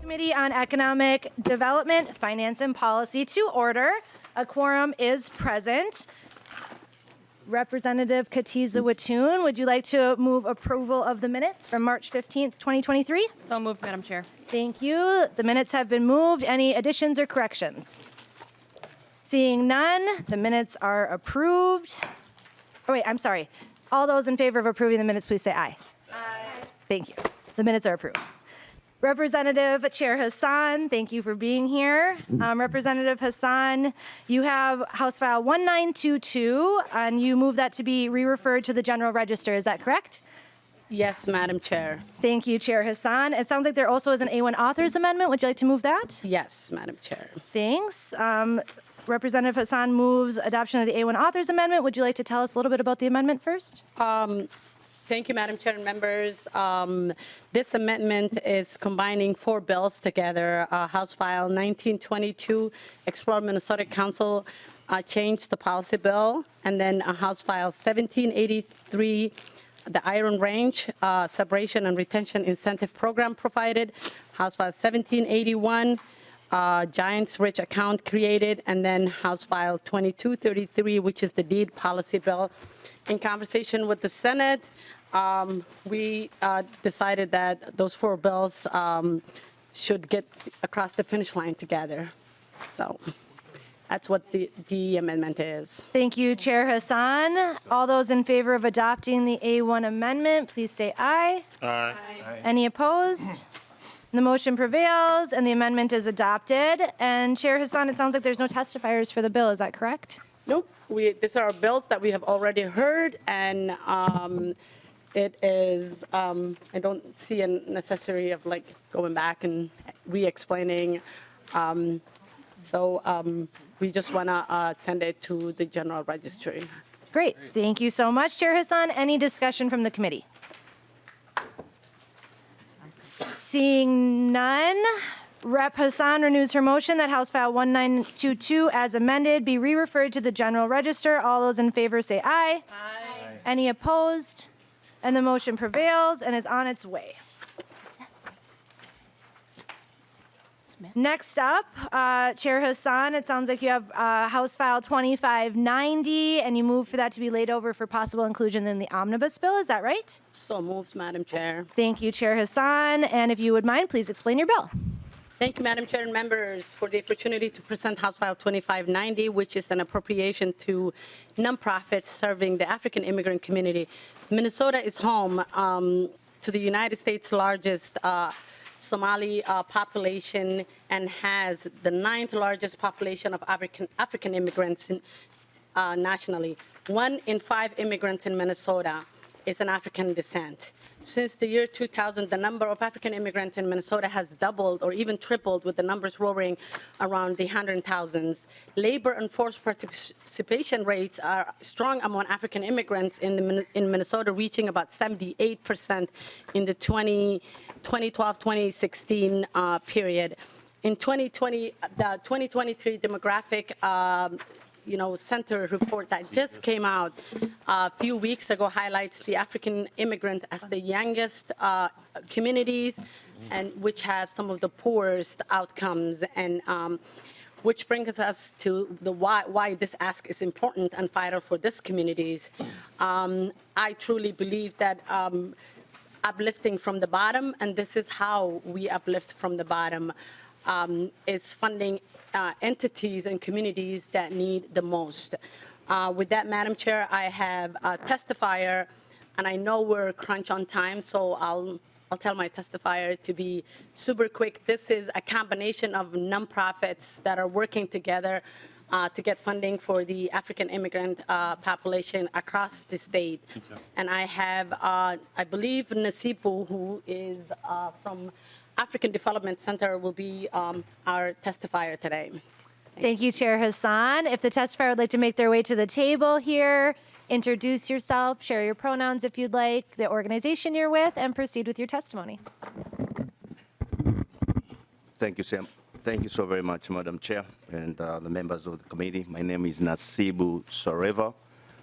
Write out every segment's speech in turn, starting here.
Committee on Economic Development, Finance, and Policy to order. A quorum is present. Representative Katiza Watoon, would you like to move approval of the minutes from March 15th, 2023? So moved, Madam Chair. Thank you. The minutes have been moved. Any additions or corrections? Seeing none, the minutes are approved. Oh, wait, I'm sorry. All those in favor of approving the minutes, please say aye. Aye. Thank you. The minutes are approved. Representative Chair Hassan, thank you for being here. Representative Hassan, you have House File 1922, and you move that to be re-referred to the General Register. Is that correct? Yes, Madam Chair. Thank you, Chair Hassan. It sounds like there also is an A1 Authors Amendment. Would you like to move that? Yes, Madam Chair. Thanks. Representative Hassan moves adoption of the A1 Authors Amendment. Would you like to tell us a little bit about the amendment first? Thank you, Madam Chair and members. This amendment is combining 4 bills together. House File 1922, Explore Minnesota Council changed the policy bill, and then House File 1783, the Iron Range Separation and Retention Incentive Program provided. House File 1781, Giants Rich account created, and then House File 2233, which is the deed policy bill. In conversation with the Senate, we decided that those 4 bills should get across the finish line together. So that's what the amendment is. Thank you, Chair Hassan. All those in favor of adopting the A1 amendment, please say aye. Aye. Any opposed? The motion prevails and the amendment is adopted. And Chair Hassan, it sounds like there's no testifiers for the bill. Is that correct? Nope. These are bills that we have already heard, and it is, I don't see a necessity of like going back and re-explaining. We just want to send it to the General Registry. Great. Thank you so much, Chair Hassan. Any discussion from the committee? Seeing none, Rep. Hassan renews her motion that House File 1922 as amended be re-referred to the General Register. All those in favor say aye. Aye. Any opposed? And the motion prevails and is on its way. Next up, Chair Hassan, it sounds like you have House File 2590, and you move for that to be laid over for possible inclusion in the omnibus bill. Is that right? So moved, Madam Chair. Thank you, Chair Hassan. And if you would mind, please explain your bill. Thank you, Madam Chair and members, for the opportunity to present House File 2590, which is an appropriation to nonprofits serving the African immigrant community. Minnesota is home to the United States' largest Somali population and has the 9th largest population of African immigrants nationally. 1 in 5 immigrants in Minnesota is an African descent. Since the year 2000, the number of African immigrants in Minnesota has doubled or even tripled, with the numbers hovering around the 100,000s. Labor and forced participation rates are strong among African immigrants in Minnesota, reaching about 78% in the 2012-2016 period. In 2020, the 2023 demographic center report that just came out a few weeks ago highlights the African immigrant as the youngest communities, and which has some of the poorest outcomes, and which brings us to the why this ask is important and vital for these communities. I truly believe that uplifting from the bottom, and this is how we uplift from the bottom, is funding entities and communities that need the most. With that, Madam Chair, I have a testifier, and I know we're crunch on time, so I'll tell my testifier to be super quick. This is a combination of nonprofits that are working together to get funding for the African immigrant population across the state. And I have, I believe, Nasibu, who is from African Development Center, will be our testifier today. Thank you, Chair Hassan. If the testifier would like to make their way to the table here, introduce yourself, share your pronouns if you'd like, the organization you're with, and proceed with your testimony. Thank you, Sam. Thank you so very much, Madam Chair, and the members of the committee. My name is Nasibu Soreva,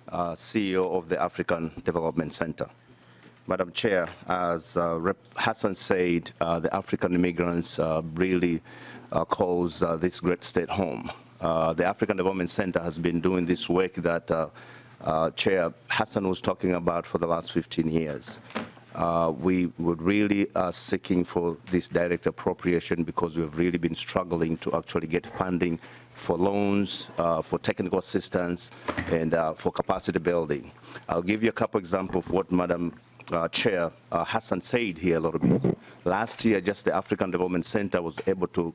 CEO of the African Development Center. Madam Chair, as Rep. Hassan said, the African immigrants really calls this great state home. The African Development Center has been doing this work that Chair Hassan was talking about for the last 15 years. We would really are seeking for this direct appropriation because we've really been struggling to actually get funding for loans, for technical assistance, and for capacity building. I'll give you a couple examples of what Madam Chair Hassan said here a little bit. Last year, just the African Development Center was able to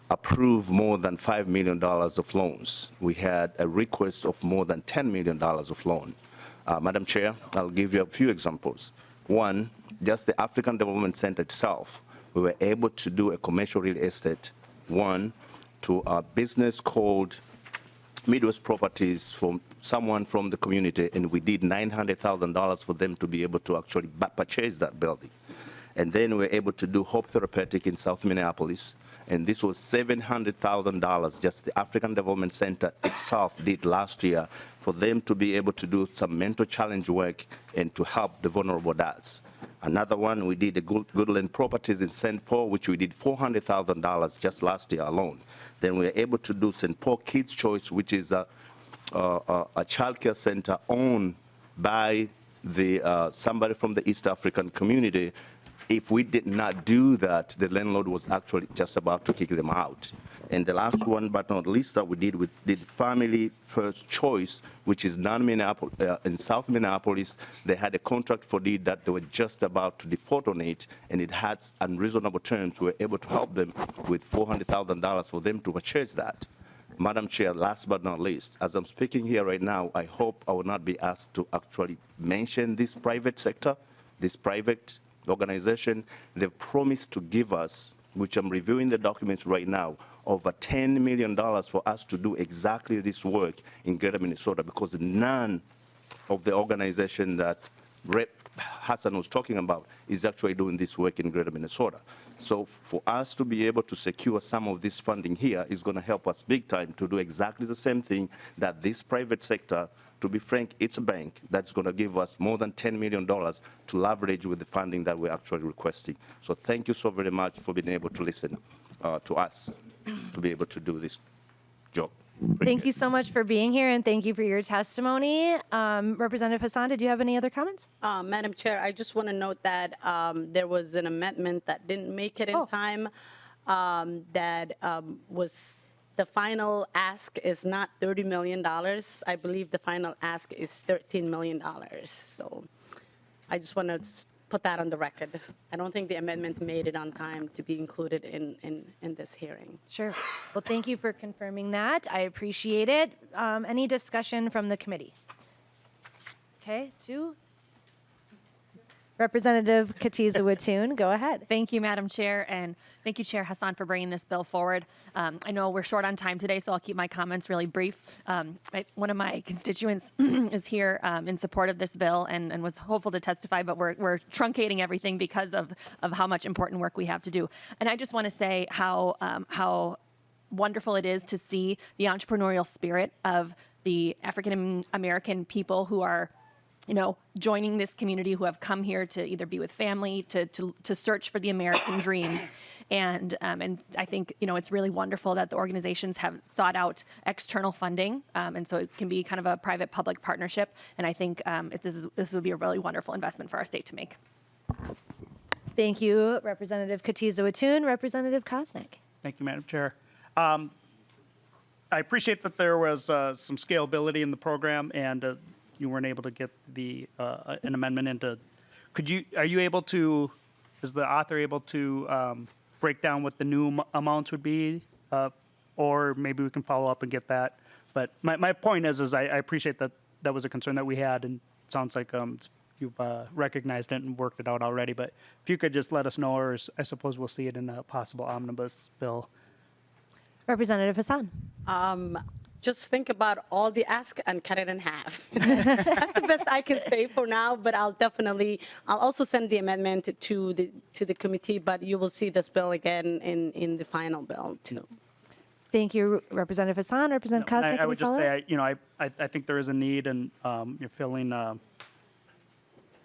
approve more than $5 million of loans. We had a request of more than $10 million of loan. Madam Chair, I'll give you a few examples. One, just the African Development Center itself, we were able to do a commercial real estate, one, to a business called Midwest Properties from someone from the community, and we did $900,000 for them to be able to actually purchase that building. And then we were able to do Hope Therapeutic in South Minneapolis, and this was $700,000 just the African Development Center itself did last year for them to be able to do some mental challenge work and to help the vulnerable dads. Another one, we did the Goodland Properties in St. Paul, which we did $400,000 just last year alone. Then we were able to do St. Paul Kids Choice, which is a childcare center owned by the somebody from the East African community. If we did not do that, the landlord was actually just about to kick them out. And the last one, but not least, that we did Family First Choice, which is non-Minneapolis, in South Minneapolis. They had a contract for deed that they were just about to default on it, and it had unreasonable terms. We were able to help them with $400,000 for them to purchase that. Madam Chair, last but not least, as I'm speaking here right now, I hope I will not be asked to actually mention this private sector, this private organization. They've promised to give us, which I'm reviewing the documents right now, over $10 million for us to do exactly this work in Greater Minnesota, because none of the organization that Rep. Hassan was talking about is actually doing this work in Greater Minnesota. So for us to be able to secure some of this funding here is going to help us big time to do exactly the same thing that this private sector, to be frank, it's a bank that's going to give us more than $10 million to leverage with the funding that we're actually requesting. So thank you so very much for being able to listen to us to be able to do this job. Thank you so much for being here, and thank you for your testimony. Representative Hassan, did you have any other comments? Madam Chair, I just want to note that there was an amendment that didn't make it in time. That was the final ask is not $30 million. I believe the final ask is $13 million. So I just want to put that on the record. I don't think the amendment made it on time to be included in this hearing. Sure. Well, thank you for confirming that. I appreciate it. Any discussion from the committee? Okay, Representative Katiza-Watoon, go ahead. Thank you, Madam Chair, and thank you, Chair Hassan, for bringing this bill forward. I know we're short on time today, so I'll keep my comments really brief. One of my constituents is here in support of this bill and was hopeful to testify, but we're truncating everything because of how much important work we have to do. And I just want to say how wonderful it is to see the entrepreneurial spirit of the African American people who are joining this community, who have come here to either be with family, to search for the American dream. And I think, it's really wonderful that the organizations have sought out external funding. And so it can be kind of a private-public partnership. And I think this would be a really wonderful investment for our state to make. Thank you, Representative Katiza-Watoon. Representative Kozlowski. Thank you, Madam Chair. I appreciate that there was some scalability in the program, and you weren't able to get an amendment into. Are you able to, is the author able to break down what the new amounts would be? Or maybe we can follow up and get that. But my point is I appreciate that that was a concern that we had, and it sounds like you've recognized it and worked it out already. But if you could just let us know, or I suppose we'll see it in a possible omnibus bill. Representative Hassan. Just think about all the ask and cut it in half. That's the best I can say for now, but I'll also send the amendment to the committee, but you will see this bill again in the final bill too. Thank you, Representative Hassan. Representative Kozlowski, I would just say, I think there is a need, and you're filling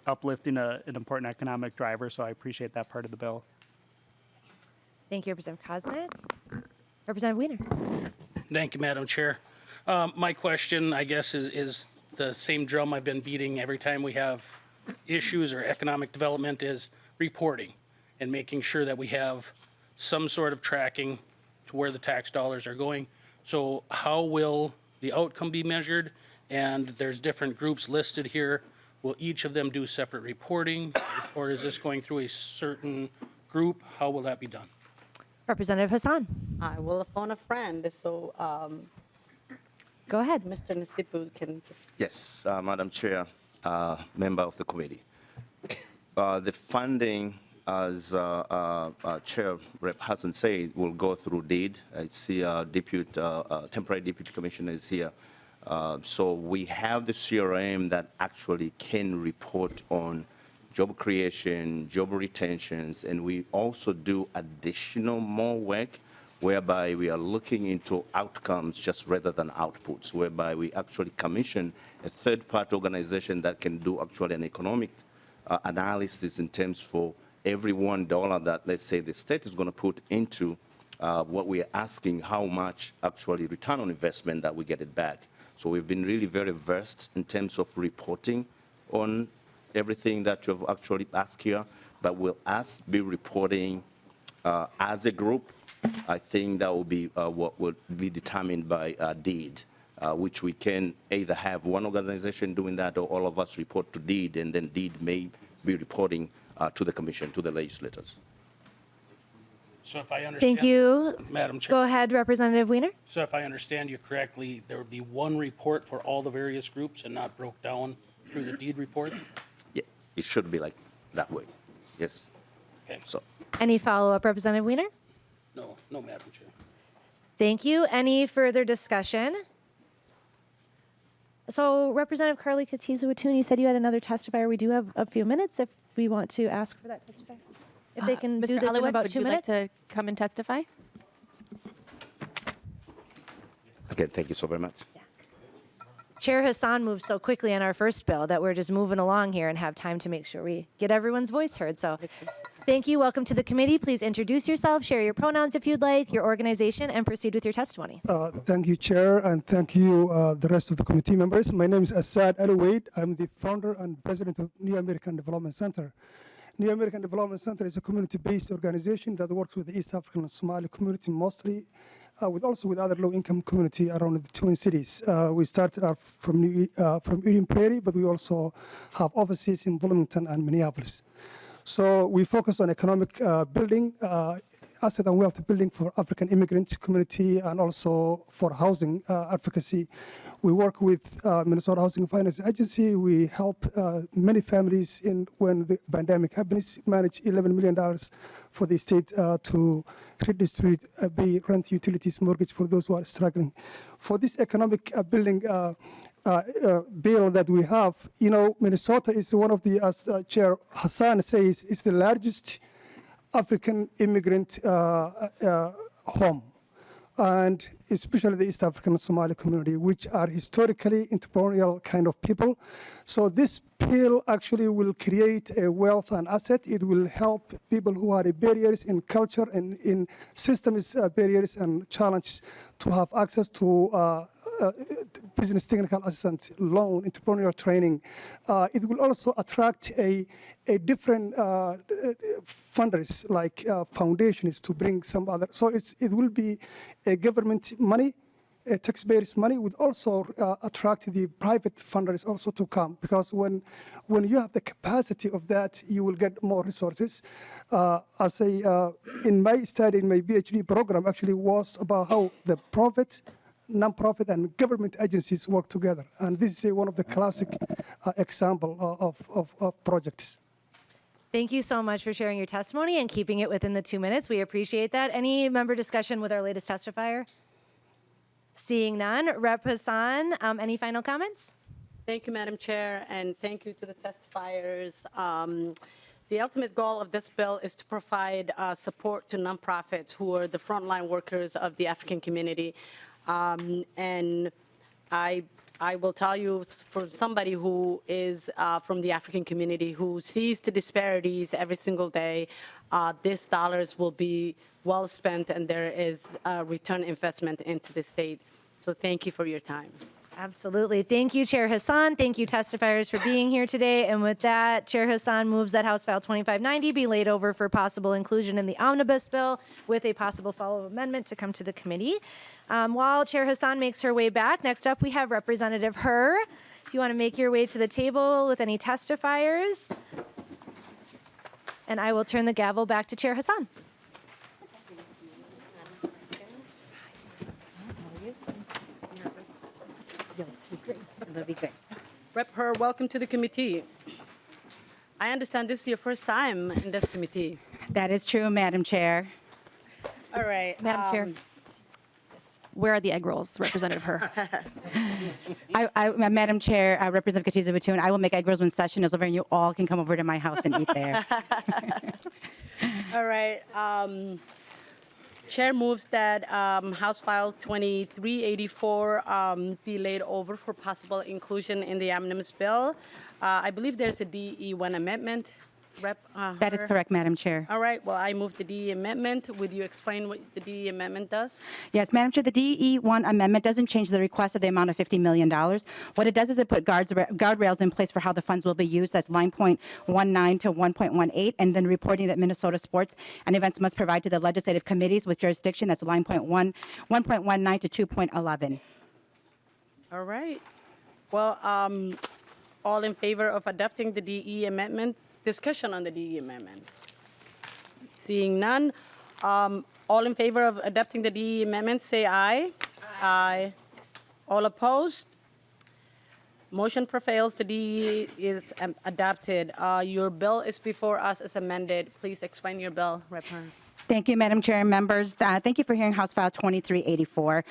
uplifting an important economic driver, so I appreciate that part of the bill. Thank you, Representative Kozlowski. Representative Wiener. Thank you, Madam Chair. My question, I guess, is the same drum I've been beating every time we have issues or economic development is reporting and making sure that we have some sort of tracking to where the tax dollars are going. So how will the outcome be measured? And there's different groups listed here. Will each of them do separate reporting, or is this going through a certain group? How will that be done? Representative Hassan. I will phone a friend, so Go ahead. Mr. Nasipu can just. Yes, Madam Chair, member of the committee. The funding, as Chair Rep. Hassan said, will go through DEED. I see temporary deputy commissioner is here. So we have the CRM that actually can report on job creation, job retentions, and we also do additional more work whereby we are looking into outcomes just rather than outputs, whereby we actually commission a third-party organization that can do actually an economic analysis in terms for every $1 that, let's say, the state is going to put into what we are asking, how much actually return on investment that we get it back. So we've been really very versed in terms of reporting on everything that you've actually asked here, but will us be reporting as a group? I think that will be what will be determined by DEED, which we can either have one organization doing that or all of us report to DEED, and then DEED may be reporting to the commission, to the legislators. So if I understand. Thank you. Madam Chair. Go ahead, Representative Wiener. So if I understand you correctly, there would be one report for all the various groups and not broke down through the deed report? Yeah, it should be like that way. Yes. Okay. So. Any follow-up, Representative Wiener? No, Madam Chair. Thank you. Any further discussion? So, Representative Carly Katiza-Watun, you said you had another testifier. We do have a few minutes if we want to ask for that testifier. If they can do Mr. this in Alliwood, about would 2 you minutes. like to come and testify? Again, thank you so very much. Chair Hassan moved so quickly on our first bill that we're just moving along here and have time to make sure we get everyone's voice heard. So thank you. Welcome to the committee. Please introduce yourself, share your pronouns if you'd like, your organization, and proceed with your testimony. Thank you, Chair, and thank you, the rest of the committee members. My name is Hassan Al-Waid. I'm the founder and president of New American Development Center. New American Development Center is a community-based organization that works with the East African and Somali community mostly, also with other low-income community around the Twin Cities. We started from Eden Prairie, but we also have offices in Bloomington and Minneapolis. So we focus on economic building, asset and wealth building for African immigrant community, and also for housing advocacy. We work with Minnesota Housing Finance Agency. We help many families when the pandemic happens, manage $11 million for the state to redistribute rent, utilities, mortgage for those who are struggling. For this economic building bill that we have, you know, Minnesota is one of the, as Chair Hassan says, is the largest African immigrant home, and especially the East African and Somali community, which are historically entrepreneurial kind of people. So this bill actually will create a wealth and asset. It will help people who are barriers in culture and in systems barriers and challenges to have access to business technical assistance, loan, entrepreneurial training. It will also attract a different funders like foundations to bring some other. So it will be a government money, taxpayers' money, would also attract the private funders also to come, because when you have the capacity of that, you will get more resources. In my study, in my PhD program, actually was about how the profit, non-profit, and government agencies work together, and this is one of the classic example of projects. Thank you so much for sharing your testimony and keeping it within the 2 minutes. We appreciate that. Any member discussion with our latest testifier? Seeing none. Rep. Hassan, any final comments? Thank you, Madam Chair, and thank you to the testifiers. The ultimate goal of this bill is to provide support to nonprofits who are the frontline workers of the African community. And I I will tell you, for somebody who is from the African community who sees the disparities every single day, these dollars will be well spent, and there is a return investment into the state. So thank you for your time. Absolutely. Thank you, Chair Hassan. Thank you, testifiers, for being here today. And with that, Chair Hassan moves that House File 2590 be laid over for possible inclusion in the omnibus bill with a possible follow-up amendment to come to the committee. While Chair Hassan makes her way back, next up we have Representative Herr. If you want to make your way to the table with any testifiers. And I will turn the gavel back to Chair Hassan. That'll be great. Rep. Herr, welcome to the committee. I understand this is your first time in this committee. That is true, Madam Chair. All right. Madam Chair, where are the egg rolls, Representative Herr? Madam Chair, Representative Katiza Batoon, I will make egg rolls when session is over, and you all can come over to my house and eat there. All right. Chair moves that House File 2384 be laid over for possible inclusion in the omnibus bill. I believe there's a DE1 amendment. Rep. That is Herr? correct, Madam Chair. All right. Well, I move the DE amendment. Would you explain what the DE amendment does? Yes, Madam Chair, the DE1 amendment doesn't change the request of the amount of $50 million. What it does is it put guardrails in place for how the funds will be used. That's line point 19 to 1.18, and then reporting that Minnesota sports and events must provide to the legislative committees with jurisdiction. That's line point 1.19 to 2.11. All right. Well, all in favor of adopting the DE amendment? Discussion on the DE amendment. Seeing none, all in favor of adopting the DE amendment, say aye. Aye. All opposed? Motion prevails. The DE is adopted. Your bill is before us as amended. Please explain your bill, Rep. Herr. Thank you, Madam Chair and members. Thank you for hearing House File 2384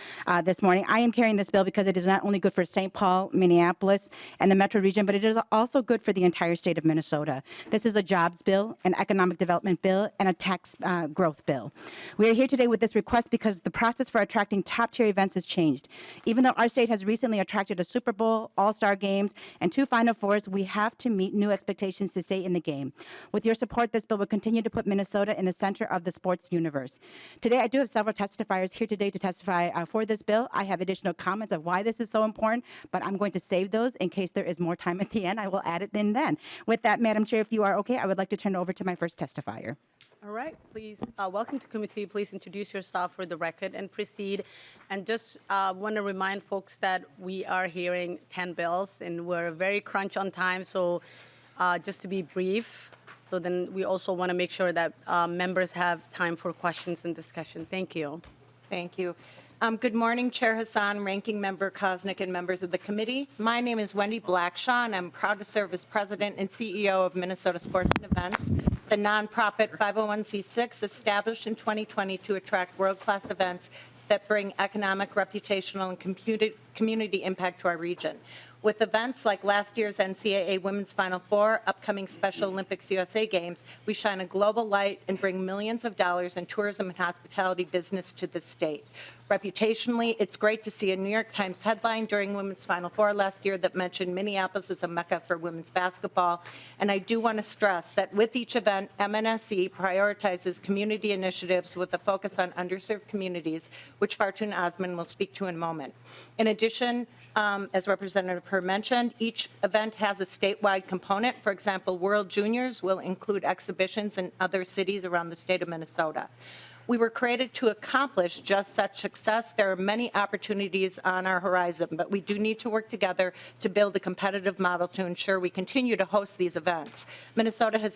this morning. I am carrying this bill because it is not only good for St. Paul, Minneapolis, and the metro region, but it is also good for the entire state of Minnesota. This is a jobs bill, an economic development bill, and a tax growth bill. We are here today with this request because the process for attracting top-tier events has changed. Even though our state has recently attracted a Super Bowl, All-Star games, and 2 Final Fours, we have to meet new expectations to stay in the game. With your support, this bill will continue to put Minnesota in the center of the sports universe. Today, I do have several testifiers here today to testify for this bill. I have additional comments of why this is so important, but I'm going to save those in case there is more time at the end. I will add it in then. With that, Madam Chair, if you are okay, I would like to turn it over to my first testifier. All right, please, welcome to committee. Please introduce yourself for the record and proceed. And just want to remind folks that we are hearing 10 bills, and we're very crunch on time, so just to be brief. So then we also want to make sure that members have time for questions and discussion. Thank you. Thank you. Good morning, Chair Hassan, Ranking Member Koznick, and members of the committee. My name is Wendy Blackshaw, and I'm proud to serve as President and CEO of Minnesota Sports and Events, the nonprofit 501c6 established in 2020 to attract world-class events that bring economic, reputational, and community impact to our region. With events like last year's NCAA Women's Final Four, upcoming Special Olympics USA Games, we shine a global light and bring millions of dollars in tourism and hospitality business to the state. Reputationally, it's great to see a New York Times headline during Women's Final Four last year that mentioned Minneapolis as a mecca for women's basketball. And I do want to stress that with each event, MNSE prioritizes community initiatives with a focus on underserved communities, which Fartun Osman will speak to in a moment. In addition, as Representative Herr mentioned, each event has a statewide component. For example, World Juniors will include exhibitions in other cities around the state of Minnesota. We were created to accomplish just such success. There are many opportunities on our horizon, but we do need to work together to build a competitive model to ensure we continue to host these events. Minnesota has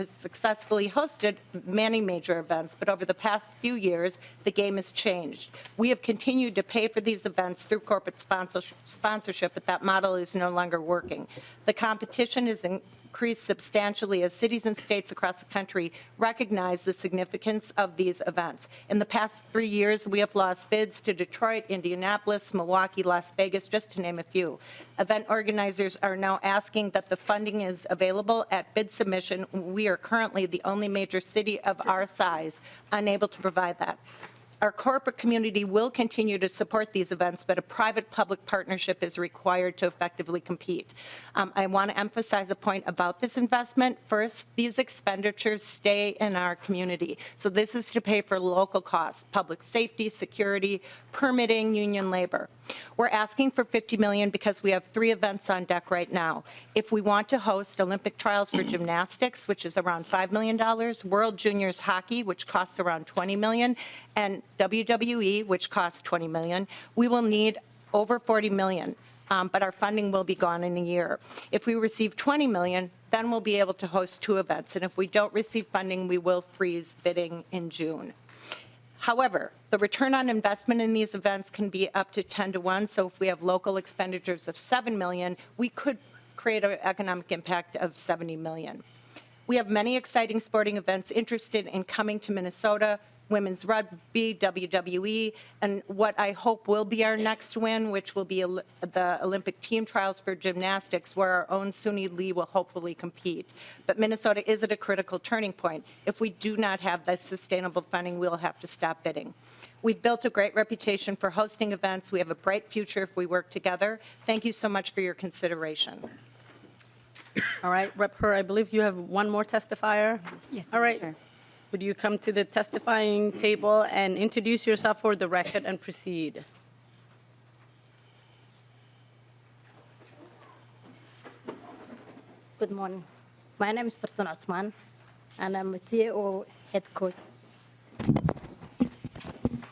successfully hosted many major events, but over the past few years, the game has changed. We have continued to pay for these events through corporate sponsorship, but that model is no longer working. The competition has increased substantially as cities and states across the country recognize the significance of these events. In the past 3 years, we have lost bids to Detroit, Indianapolis, Milwaukee, Las Vegas, just to name a few. Event organizers are now asking that the funding is available at bid submission. We are currently the only major city of our size unable to provide that. Our corporate community will continue to support these events, but a private-public partnership is required to effectively compete. I want to emphasize a point about this investment. First, these expenditures stay in our community. So this is to pay for local costs, public safety, security, permitting, union labor. We're asking for $50 million because we have 3 events on deck right now. If we want to host Olympic trials for gymnastics, which is around $5 million, World Juniors Hockey, which costs around $20 million, and WWE, which costs $20 million, we will need over $40 million. But our funding will be gone in a year. If we receive $20 million, then we'll be able to host 2 events. And if we don't receive funding, we will freeze bidding in June. However, the return on investment in these events can be up to 10 to 1. So if we have local expenditures of $7 million, we could create an economic impact of $70 million. We have many exciting sporting events interested in coming to Minnesota: women's rugby, WWE, and what I hope will be our next win, which will be the Olympic team trials for gymnastics, where our own Suni Lee will hopefully compete. But Minnesota is at a critical turning point. If we do not have that sustainable funding, we'll have to stop bidding. We've built a great reputation for hosting events. We have a bright future if we work together. Thank you so much for your consideration. All right, Rep. Hur, I believe you have one more testifier. Yes. All right. Would you come to the testifying table and introduce yourself for the record and proceed? Good morning. My name is Fartun Osman, and I'm a CEO head coach.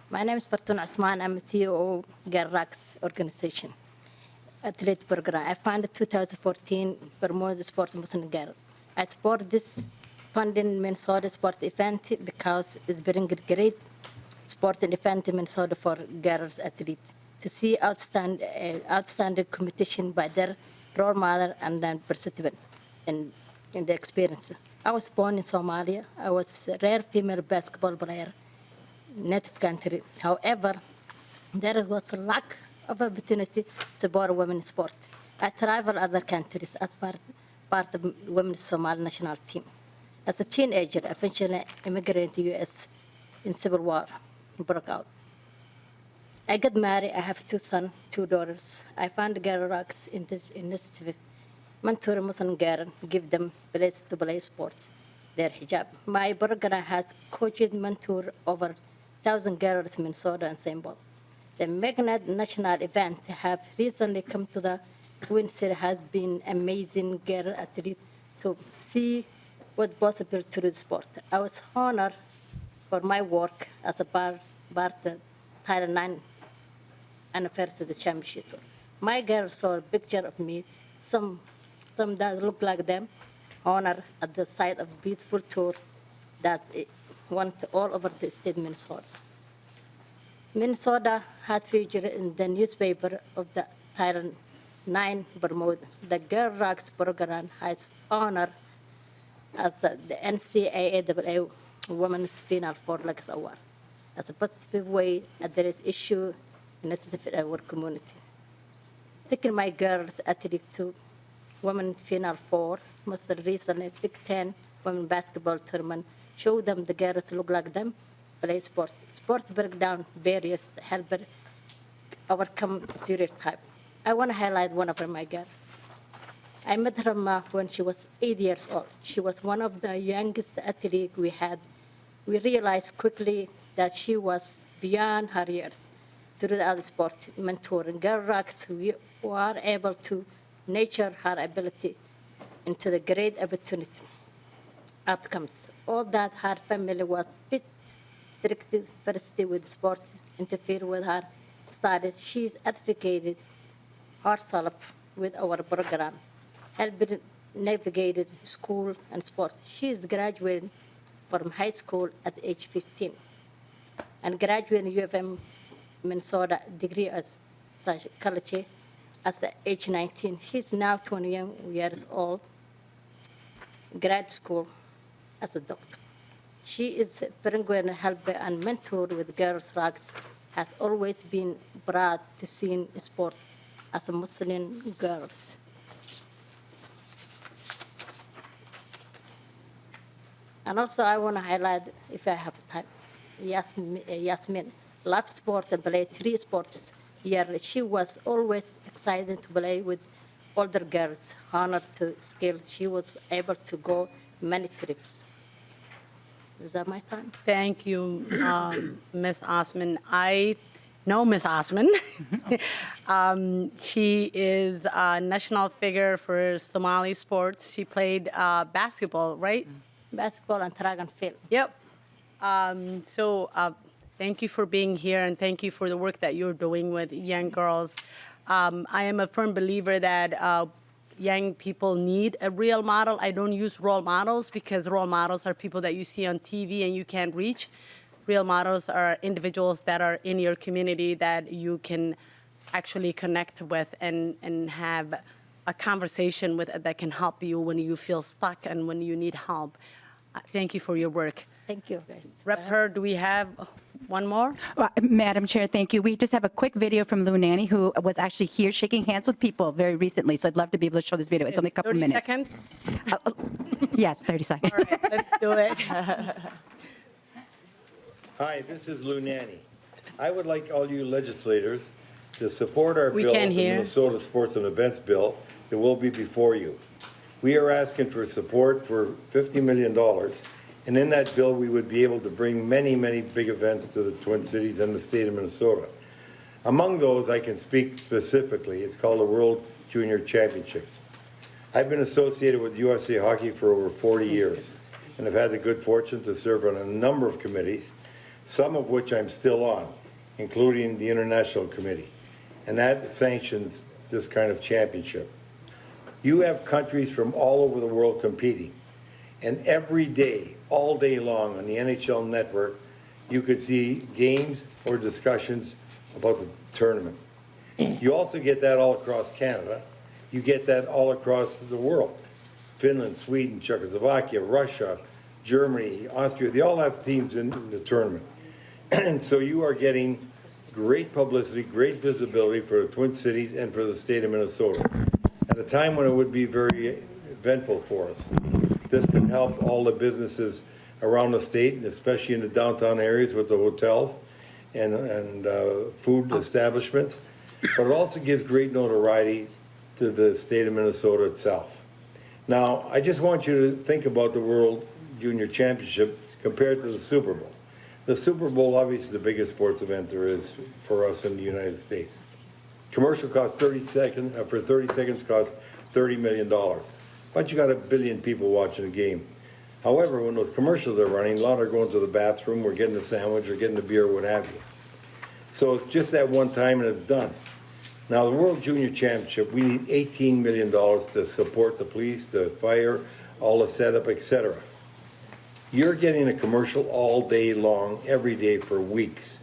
My name is Fartun Osman. I'm a CEO of GERRAC's organization, athlete program. I founded 2014 promote the sport Muslim girl. I support this funding Minnesota sport event because it's bringing great sport event in Minnesota for girls athletes to see outstanding competition by their role model and then participant in the experience. I was born in Somalia. I was a rare female basketball player, native country. However, there was a lack of opportunity to support women's sport. I traveled other countries as part of women's Somali national team. As a teenager, I eventually immigrated to the U.S. in Civil War broke out. I got married. I have 2 sons, 2 daughters. I found GERRAC's initiative, mentor Muslim girls, give them place to play sports, their hijab. My program has coached mentor over 1,000 girls in Minnesota and St. Paul. The Magnet national event have recently come to the Twin City has been amazing girl athlete to see what possible through the sport. I was honored for my work as a part of Title IX anniversary championship tour. My girls saw a picture of me, some that look like them, honored at the site of beautiful tour that went all over the state of Minnesota. Minnesota has featured in the newspaper of the Title IX promote. The GERRAC's program has honored as the NCAA Women's Final Four Legs Award as a positive way to address issue in our community. Taking my girls athlete to Women's Final Four, most recently Big Ten Women's Basketball Tournament, show them the girls look like them, play sports. Sports break down barriers, help overcome stereotype. I want to highlight one of my girls. I met her when she was 8 years old. She was one of the youngest athletes we had. We realized quickly that she was beyond her years. Through the other sport mentor and GERRAC's, we were able to nurture her ability into the great opportunity outcomes. All that her family was bit strict first with sport, interfere with her studies. She's advocated herself with our program, helped navigate school and sports. She is graduating from high school at age 15 and graduating UFM Minnesota degree as psychology at age 19. She's now 21 years old, grad school as a doctor. She is a frequent helper and mentor with Girls Rocks, has always been proud to see sports as a Muslim girls. And also I want to highlight, if I have time, Yasmin loved sport and played 3 sports yearly. She was always excited to play with older girls, honored to skill. She was able to go many trips. Is that my time? Thank you, Ms. Osman. I know Ms. Osman. She is a national figure for Somali sports. She played basketball, right? Basketball and track and field. Yep. Thank you for being here, and thank you for the work that you're doing with young girls. I am a firm believer that young people need a real model. I don't use role models because role models are people that you see on TV and you can't reach. Real models are individuals that are in your community that you can actually connect with and have a conversation with that can help you when you feel stuck and when you need help. Thank you for your work. Thank you, guys. Rep Her, do we have one more? Madam Chair, thank you. We just have a quick video from Lou Nanny, who was actually here shaking hands with people very recently. So I'd love to be able to show this video. It's only a couple 30 minutes. seconds? Yes, 30 seconds. All right, let's do it. Hi, this is Lou Nanny. I would like all you legislators to support our We bill, can't the hear. Minnesota Sports and Events Bill, that will be before you. We are asking for support for $50 million, and in that bill, we would be able to bring many, many big events to the Twin Cities and the state of Minnesota. Among those, I can speak specifically. It's called the World Junior Championships. I've been associated with USA Hockey for over 40 years, and have had the good fortune to serve on a number of committees, some of which I'm still on, including the International Committee, and that sanctions this kind of championship. You have countries from all over the world competing, and every day, all day long on the NHL network, you could see games or discussions about the tournament. You also get that all across Canada. You get that all across the world. Finland, Sweden, Czechoslovakia, Russia, Germany, Austria, they all have teams in the tournament. And so you are getting great publicity, great visibility for the Twin Cities and for the state of Minnesota at a time when it would be very eventful for us. This can help all the businesses around the state, and especially in the downtown areas with the hotels and food establishments, but it also gives great notoriety to the state of Minnesota itself. Now, I just want you to think about the World Junior Championship compared to the Super Bowl. The Super Bowl, obviously, is the biggest sports event there is for us in the United States. Commercial costs 30 seconds, for 30 seconds costs $30 million. But you got 1 billion people watching a game. However, when those commercials are running, a lot are going to the bathroom or getting a sandwich or getting a beer or what have you. So it's just that one time and it's done. Now, the World Junior Championship, we need $18 million to support the police, the fire, all the setup, etc. You're getting a commercial all day long, every day for weeks.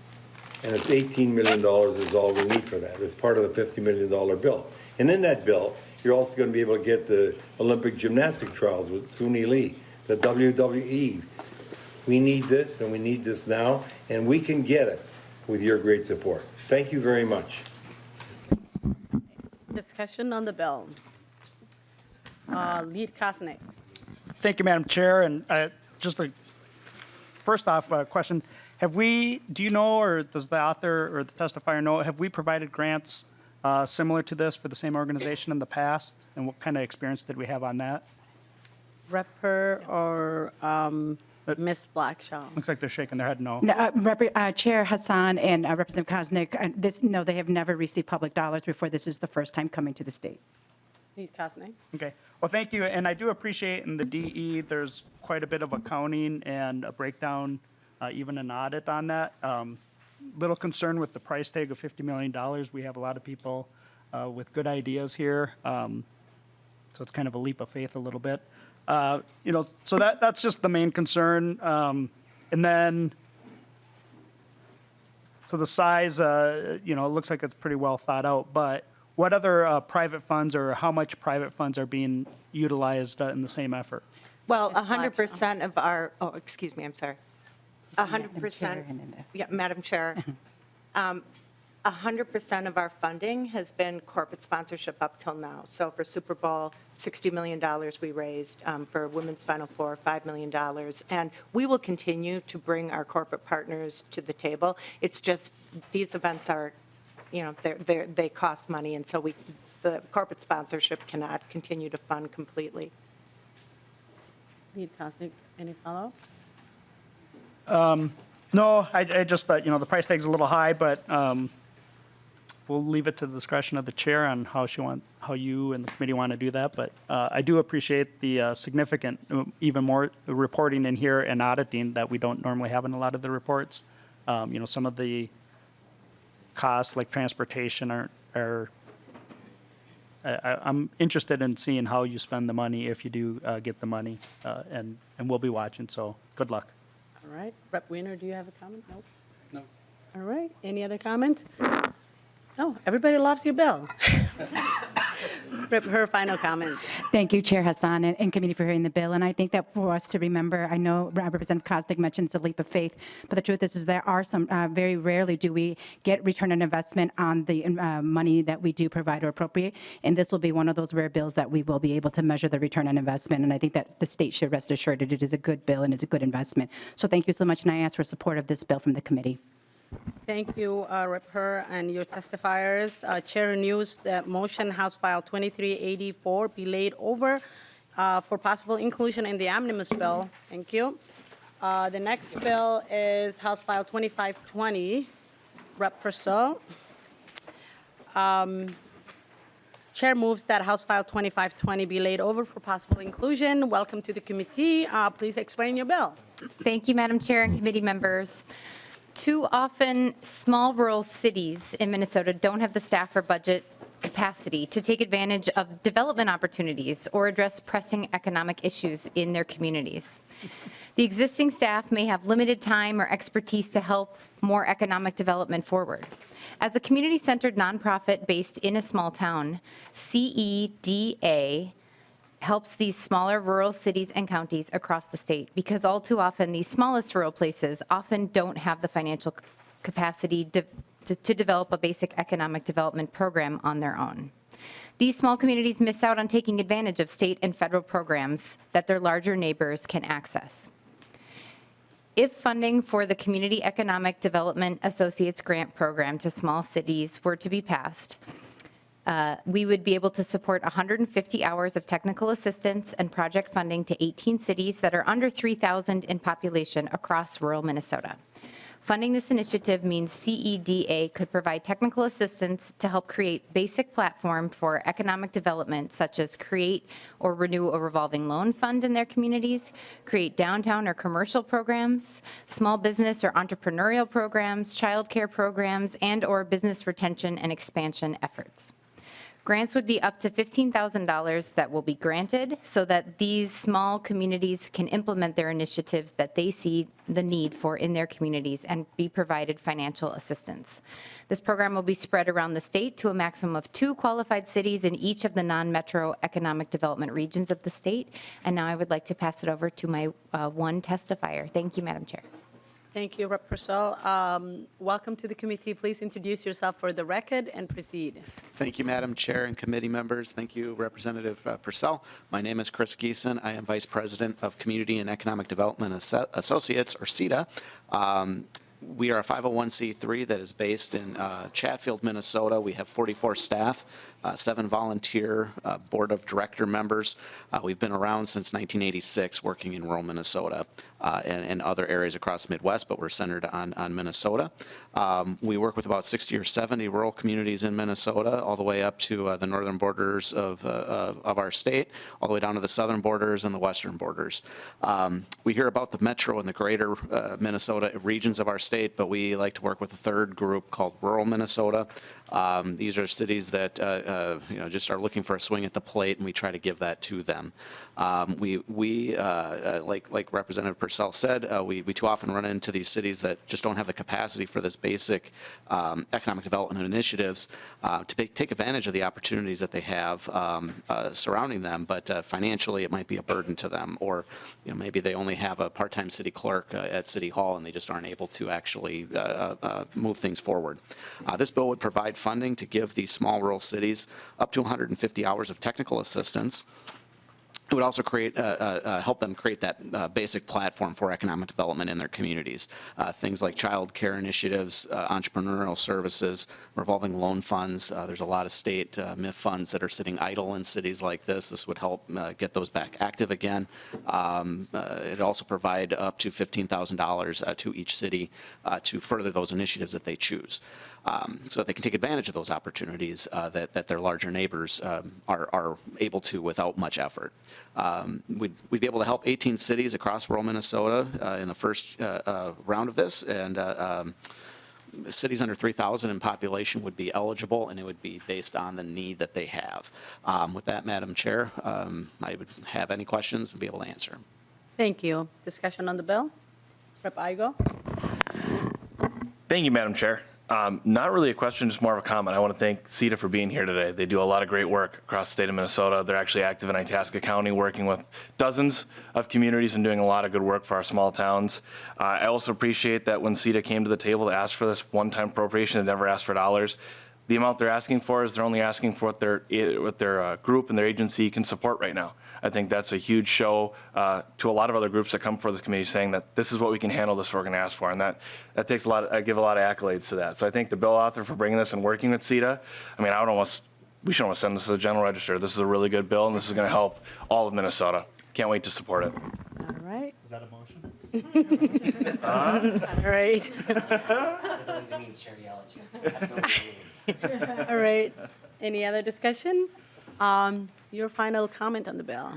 And it's $18 million is all we need for that. It's part of the $50 million bill. And in that bill, you're also going to be able to get the Olympic gymnastic trials with Suni Lee, the WWE. We need this, and we need this now, and we can get it with your great support. Thank you very much. Discussion on the bill. Lead Kozlowski. Thank you, Madam Chair. And just a first off question: do you know, or does the author or the testifier know, have we provided grants similar to this for the same organization in the past, and what kind of experience did we have on that? Rep Her or Ms. Blackshaw? Looks like they're shaking their head no. No, Chair Hassan and Representative Koznick, no, they have never received public dollars before. This is the first time coming to the state. Lead Kozlowski. Okay. Well, thank you. And I do appreciate in the DE, there's quite a bit of accounting and a breakdown, even an audit on that. Little concern with the price tag of $50 million. We have a lot of people with good ideas here. So it's kind of a leap of faith a little bit. So that's just the main concern. And then, so the size, it looks like it's pretty well thought out, but what other private funds or how much private funds are being utilized in the same effort? Well, 100% of our, excuse me, I'm sorry. 100%, yeah, Madam Chair. 100% of our funding has been corporate sponsorship up till now. So for Super Bowl, $60 million we raised. For Women's Final Four, $5 million. And we will continue to bring our corporate partners to the table. It's just these events are, they cost money, and so the corporate sponsorship cannot continue to fund completely. Need Kozlowski, any follow-up? No, I just thought, the price tag's a little high, but we'll leave it to the discretion of the chair on how you and the committee want to do that. But I do appreciate the significant, even more reporting in here and auditing that we don't normally have in a lot of the reports. Some of the costs like transportation I'm interested in seeing how you spend the money if you do get the money, and we'll be watching. So good luck. All right. Rep. Weiner, do you have a comment? Nope. No. All right. Any other comment? No. Everybody loves your bill. Her final comment. Thank you, Chair Hassan and committee for hearing the bill. And I think that for us to remember, I know Representative Kozlowski mentioned it's a leap of faith, but the truth is there are some, very rarely do we get return on investment on the money that we do provide or appropriate. And this will be one of those rare bills that we will be able to measure the return on investment. And I think that the state should rest assured that it is a good bill and is a good investment. So thank you so much. And I ask for support of this bill from the committee. Thank you, Rep. Herr, and your testifiers. Chair renews the motion House File 2384 be laid over for possible inclusion in the omnibus bill. Thank you. The next bill is House File 2520. Rep. Pursell. Chair moves that House File 2520 be laid over for possible inclusion. Welcome to the committee. Please explain your bill. Thank you, Madam Chair and committee members. Too often, small rural cities in Minnesota don't have the staff or budget capacity to take advantage of development opportunities or address pressing economic issues in their communities. The existing staff may have limited time or expertise to help more economic development forward. As a community-centered nonprofit based in a small town, CEDA helps these smaller rural cities and counties across the state, because all too often these smallest rural places often don't have the financial capacity to develop a basic economic development program on their own. These small communities miss out on taking advantage of state and federal programs that their larger neighbors can access. If funding for the Community Economic Development Associates Grant Program to small cities were to be passed, we would be able to support 150 hours of technical assistance and project funding to 18 cities that are under 3,000 in population across rural Minnesota. Funding this initiative means CEDA could provide technical assistance to help create basic platform for economic development, such as create or renew a revolving loan fund in their communities, create downtown or commercial programs, small business or entrepreneurial programs, childcare programs, and/or business retention and expansion efforts. Grants would be up to $15,000 that will be granted so that these small communities can implement their initiatives that they see the need for in their communities and be provided financial assistance. This program will be spread around the state to a maximum of 2 qualified cities in each of the non-metro economic development regions of the state. And now I would like to pass it over to my one testifier. Thank you, Madam Chair. Thank you, Rep. Pursell. Welcome to the committee. Please introduce yourself for the record and proceed. Thank you, Madam Chair and committee members. Thank you, Representative Pursell. My name is Chris Geeson. I am Vice President of Community and Economic Development Associates, or CEDA. We are a 501c3 that is based in Chatfield, Minnesota. We have 44 staff, 7 volunteer board of director members. We've been around since 1986 working in rural Minnesota and other areas across the Midwest, but we're centered on Minnesota. We work with about 60 or 70 rural communities in Minnesota, all the way up to the northern borders of our state, all the way down to the southern borders and the western borders. We hear about the metro and the greater Minnesota regions of our state, but we like to work with a third group called rural Minnesota. These are cities that just are looking for a swing at the plate, and we try to give that to them. Like Representative Pursell said, we too often run into these cities that just don't have the capacity for this basic economic development initiatives to take advantage of the opportunities that they have surrounding them, but financially it might be a burden to them, or maybe they only have a part-time city clerk at City Hall and they just aren't able to actually move things forward. This bill would provide funding to give these small rural cities up to 150 hours of technical assistance. It would also help them create that basic platform for economic development in their communities. Things like child care initiatives, entrepreneurial services, revolving loan funds. There's a lot of state MIF funds that are sitting idle in cities like this. This would help get those back active again. It also provide up to $15,000 to each city to further those initiatives that they choose. So that they can take advantage of those opportunities that their larger neighbors are able to without much effort. We'd be able to help 18 cities across rural Minnesota in the first round of this, and cities under 3,000 in population would be eligible, and it would be based on the need that they have. With that, Madam Chair, I would have any questions and be able to answer. Thank you. Discussion on the bill? Rep. Igo? Thank you, Madam Chair. Not really a question, just more of a comment. I want to thank CETA for being here today. They do a lot of great work across the state of Minnesota. They're actually active in Itasca County, working with dozens of communities and doing a lot of good work for our small towns. I also appreciate that when CETA came to the table to ask for this one-time appropriation, they never asked for dollars. The amount they're asking for is they're only asking for what their group and their agency can support right now. I think that's a huge show to a lot of other groups that come before this committee saying that this is what we can handle, this is what we're going to ask for, and that takes a lot. I give a lot of accolades to that. So I thank the bill author for bringing this and working with CETA. I mean, we should almost send this to the general register. This is a really good bill, and this is going to help all of Minnesota. Can't wait to support it. All right. Is that a motion? All right. All right. Any other discussion? Your final comment on the bill.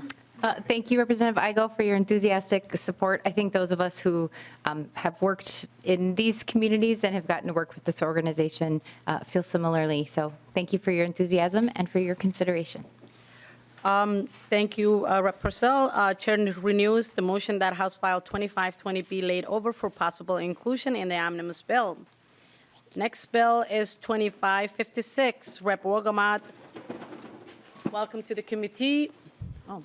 Thank you, Representative Igo, for your enthusiastic support. I think those of us who have worked in these communities and have gotten to work with this organization feel similarly. So thank you for your enthusiasm and for your consideration. Thank you, Rep. Pursell. Chair renews the motion that House File 2520 be laid over for possible inclusion in the omnibus bill. Next bill is 2556. Rep. Wolgamott, welcome to the committee. Oh.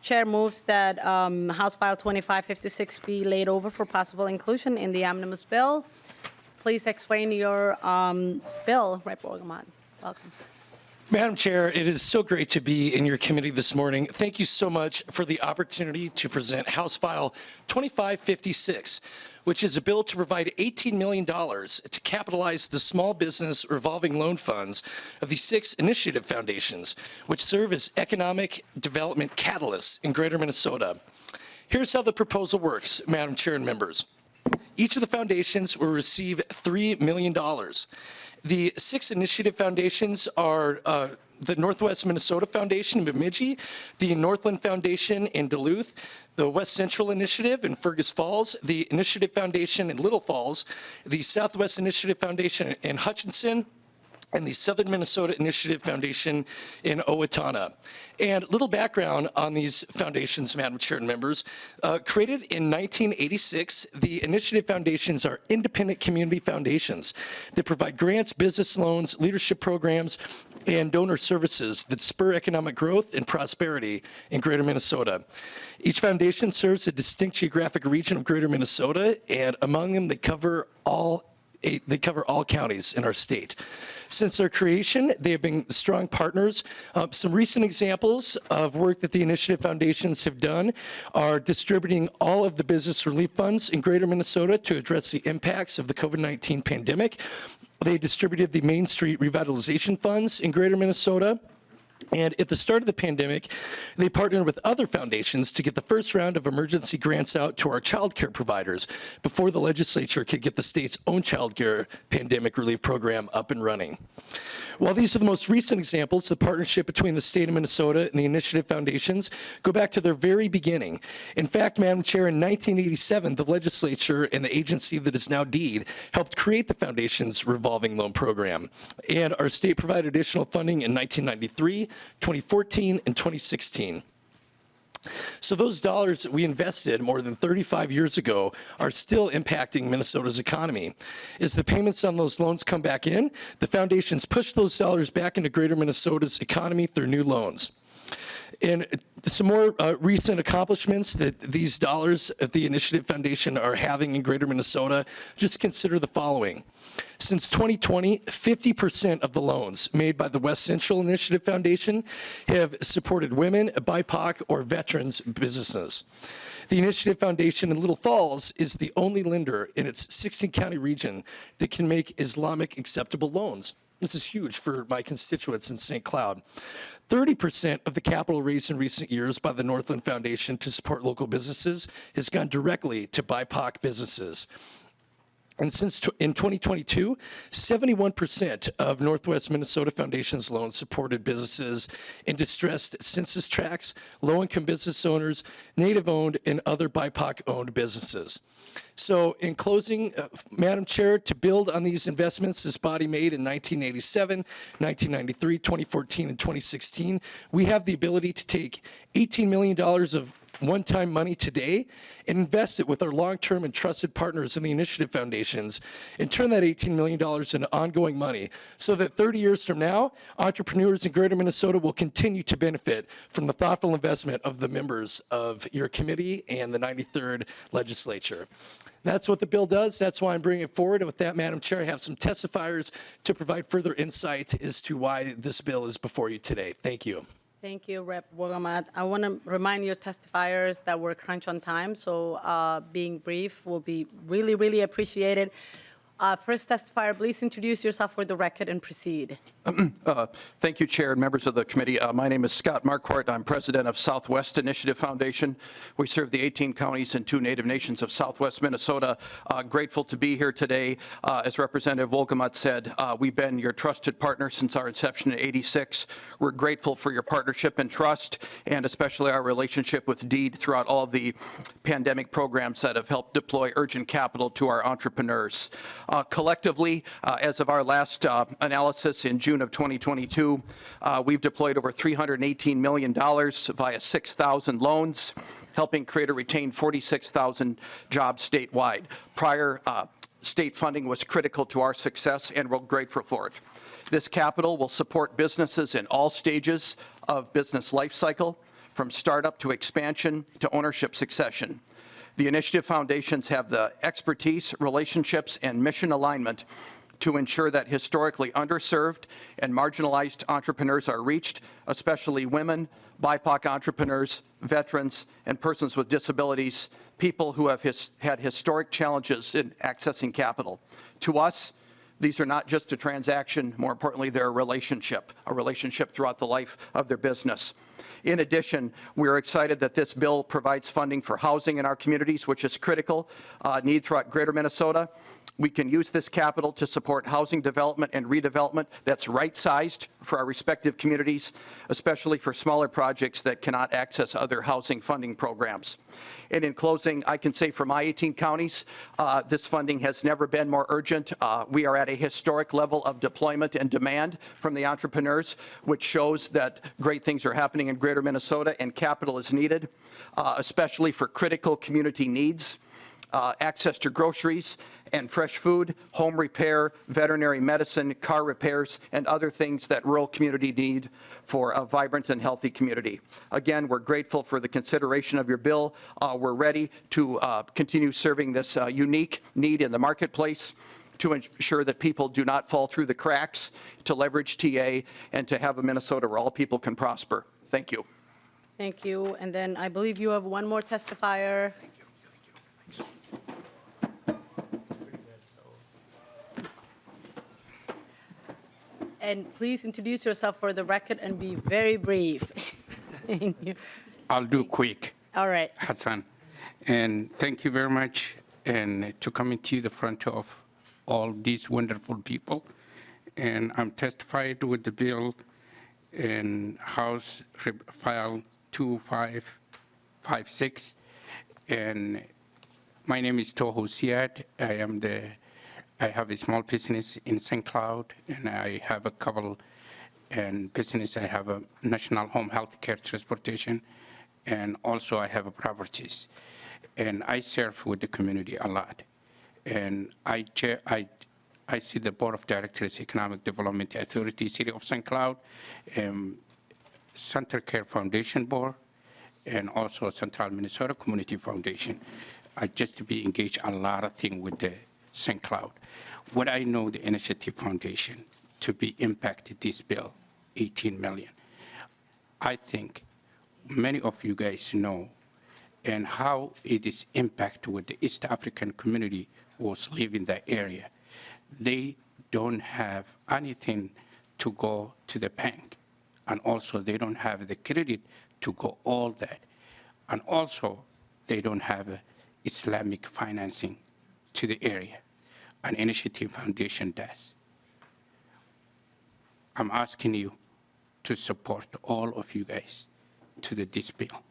Chair moves that House File 2556 be laid over for possible inclusion in the omnibus bill. Please explain your bill, Rep. Wolgamott. Welcome. Madam Chair, it is so great to be in your committee this morning. Thank you so much for the opportunity to present House File 2556, which is a bill to provide $18 million to capitalize the small business revolving loan funds of the 6 initiative foundations, which serve as economic development catalysts in greater Minnesota. Here's how the proposal works, Madam Chair and members. Each of the foundations will receive $3 million. The 6 initiative foundations are the Northwest Minnesota Foundation in Bemidji, the Northland Foundation in Duluth, the West Central Initiative in Fergus Falls, the Initiative Foundation in Little Falls, the Southwest Initiative Foundation in Hutchinson, and the Southern Minnesota Initiative Foundation in Owatonna. And little background on these foundations, Madam Chair and members. Created in 1986, the Initiative Foundations are independent community foundations that provide grants, business loans, leadership programs, and donor services that spur economic growth and prosperity in greater Minnesota. Each foundation serves a distinct geographic region of greater Minnesota, and among them they cover all counties in our state. Since their creation, they have been strong partners. Some recent examples of work that the Initiative Foundations have done are distributing all of the business relief funds in greater Minnesota to address the impacts of the COVID-19 pandemic. They distributed the Main Street revitalization funds in greater Minnesota. And at the start of the pandemic, they partnered with other foundations to get the first round of emergency grants out to our child care providers before the legislature could get the state's own child care pandemic relief program up and running. While these are the most recent examples, the partnership between the state of Minnesota and the initiative foundations go back to their very beginning. In fact, Madam Chair, in 1987, the legislature and the agency that is now DEED helped create the foundation's revolving loan program. And our state provided additional funding in 1993, 2014, and 2016. So those dollars that we invested more than 35 years ago are still impacting Minnesota's economy. As the payments on those loans come back in, the foundations push those dollars back into greater Minnesota's economy through new loans. And some more recent accomplishments that these dollars at the Initiative Foundation are having in greater Minnesota, just consider the following. Since 2020, 50% of the loans made by the West Central Initiative Foundation have supported women, BIPOC, or veterans businesses. The Initiative Foundation in Little Falls is the only lender in its 16-county region that can make Islamic acceptable loans. This is huge for my constituents in St. Cloud. 30% of the capital raised in recent years by the Northland Foundation to support local businesses has gone directly to BIPOC businesses. And since in 2022, 71% of Northwest Minnesota Foundation's loans supported businesses in distressed census tracts, low-income business owners, Native-owned, and other BIPOC-owned businesses. So in closing, Madam Chair, to build on these investments this body made in 1987, 1993, 2014, and 2016, we have the ability to take $18 million of one-time money today and invest it with our long-term and trusted partners in the initiative foundations and turn that $18 million into ongoing money so that 30 years from now, entrepreneurs in greater Minnesota will continue to benefit from the thoughtful investment of the members of your committee and the 93rd legislature. That's what the bill does. That's why I'm bringing it forward. And with that, Madam Chair, I have some testifiers to provide further insight as to why this bill is before you today. Thank you. Thank you, Rep. Wolgamott. I want to remind your testifiers that we're crunch on time, so being brief will be really, really appreciated. First testifier, please introduce yourself for the record and proceed. Thank you, Chair and members of the committee. My name is Scott Marquardt. I'm president of Southwest Initiative Foundation. We serve the 18 counties and 2 Native nations of Southwest Minnesota. Grateful to be here today. As Representative Wolgamott said, we've been your trusted partner since our inception in '86. We're grateful for your partnership and trust, and especially our relationship with DEED throughout all of the pandemic programs that have helped deploy urgent capital to our entrepreneurs. Collectively, as of our last analysis in June of 2022, we've deployed over $318 million via 6,000 loans, helping create or retain 46,000 jobs statewide. Prior state funding was critical to our success, and we're grateful for it. This capital will support businesses in all stages of business life cycle, from startup to expansion to ownership succession. The initiative foundations have the expertise, relationships, and mission alignment to ensure that historically underserved and marginalized entrepreneurs are reached, especially women, BIPOC entrepreneurs, veterans, and persons with disabilities, people who have had historic challenges in accessing capital. To us, these are not just a transaction, more importantly, they're a relationship throughout the life of their business. In addition, we're excited that this bill provides funding for housing in our communities, which is critical need throughout greater Minnesota. We can use this capital to support housing development and redevelopment that's right-sized for our respective communities, especially for smaller projects that cannot access other housing funding programs. And in closing, I can say for my 18 counties, this funding has never been more urgent. We are at a historic level of deployment and demand from the entrepreneurs, which shows that great things are happening in greater Minnesota and capital is needed, especially for critical community needs. Access to groceries and fresh food, home repair, veterinary medicine, car repairs, and other things that rural community need for a vibrant and healthy community. Again, we're grateful for the consideration of your bill. We're ready to continue serving this unique need in the marketplace, to ensure that people do not fall through the cracks, to leverage TA, and to have a Minnesota where all people can prosper. Thank you. Thank you. And then I believe you have one more testifier. And please introduce yourself for the record and be very brief. Thank you. I'll do quick. All right. Hassan. And thank you very much and to come into the front of all these wonderful people. And I'm testified with the bill in House File 2556. And my name is Toho Siad. I have a small business in St. Cloud, and I have a couple and business. I have a national home health care transportation, and also I have a properties. And I serve with the community a lot. And I see the Board of Directors, Economic Development Authority, City of St. Cloud, Center Care Foundation Board, and also Central Minnesota Community Foundation. I just to be engaged a lot of things with the St. Cloud. What I know the Initiative Foundation to be impacted this bill, 18 million. I think many of you guys know and how it is impact with the East African community was living that area. They don't have anything to go to the bank. And also they don't have the credit to go all that. And also they don't have Islamic financing to the area. An Initiative Foundation does. I'm asking you to support all of you guys to this bill.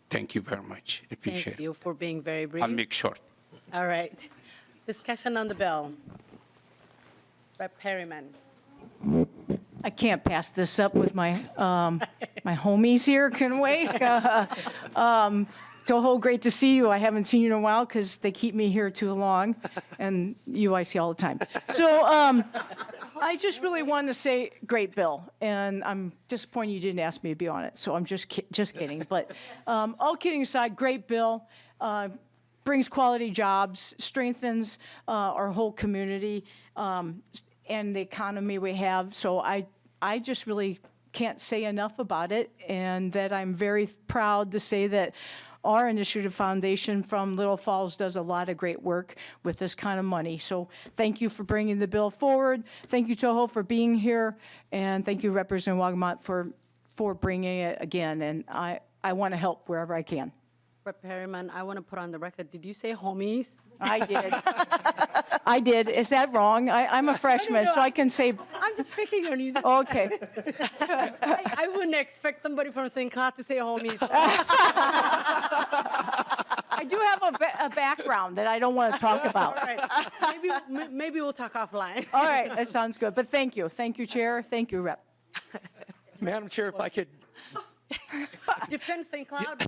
Thank you very much. Appreciate Thank you for being very brief. I'll make short. All right. Discussion on the bill. Rep. Perryman. I can't pass this up with my my homies here, can we? Toho, great to see you. I haven't seen you in a while because they keep me here too long, and you I see all the time. So I just really wanted to say, great bill, and I'm disappointed you didn't ask me to be on it. So I'm just kidding. But all kidding aside, great bill. Brings quality jobs, strengthens our whole community and the economy we have. So I just really can't say enough about it, and that I'm very proud to say that our Initiative Foundation from Little Falls does a lot of great work with this kind of money. So thank you for bringing the bill forward. Thank you, Toho, for being here. And thank you, Representative Wolgamott, for bringing it again. And I want to help wherever I can. Rep. Perryman, I want to put on the record, did you say homies? I did. I did. Is that wrong? I'm a freshman, so I can say. I'm just picking on you. Okay. I wouldn't expect somebody from St. Cloud to say homies. I do have a background that I don't want to talk about. All right. Maybe we'll talk offline. All right, that sounds good. But thank you. Thank you, Chair. Thank you, Rep. Madam Chair, if I could. Defend St. Cloud.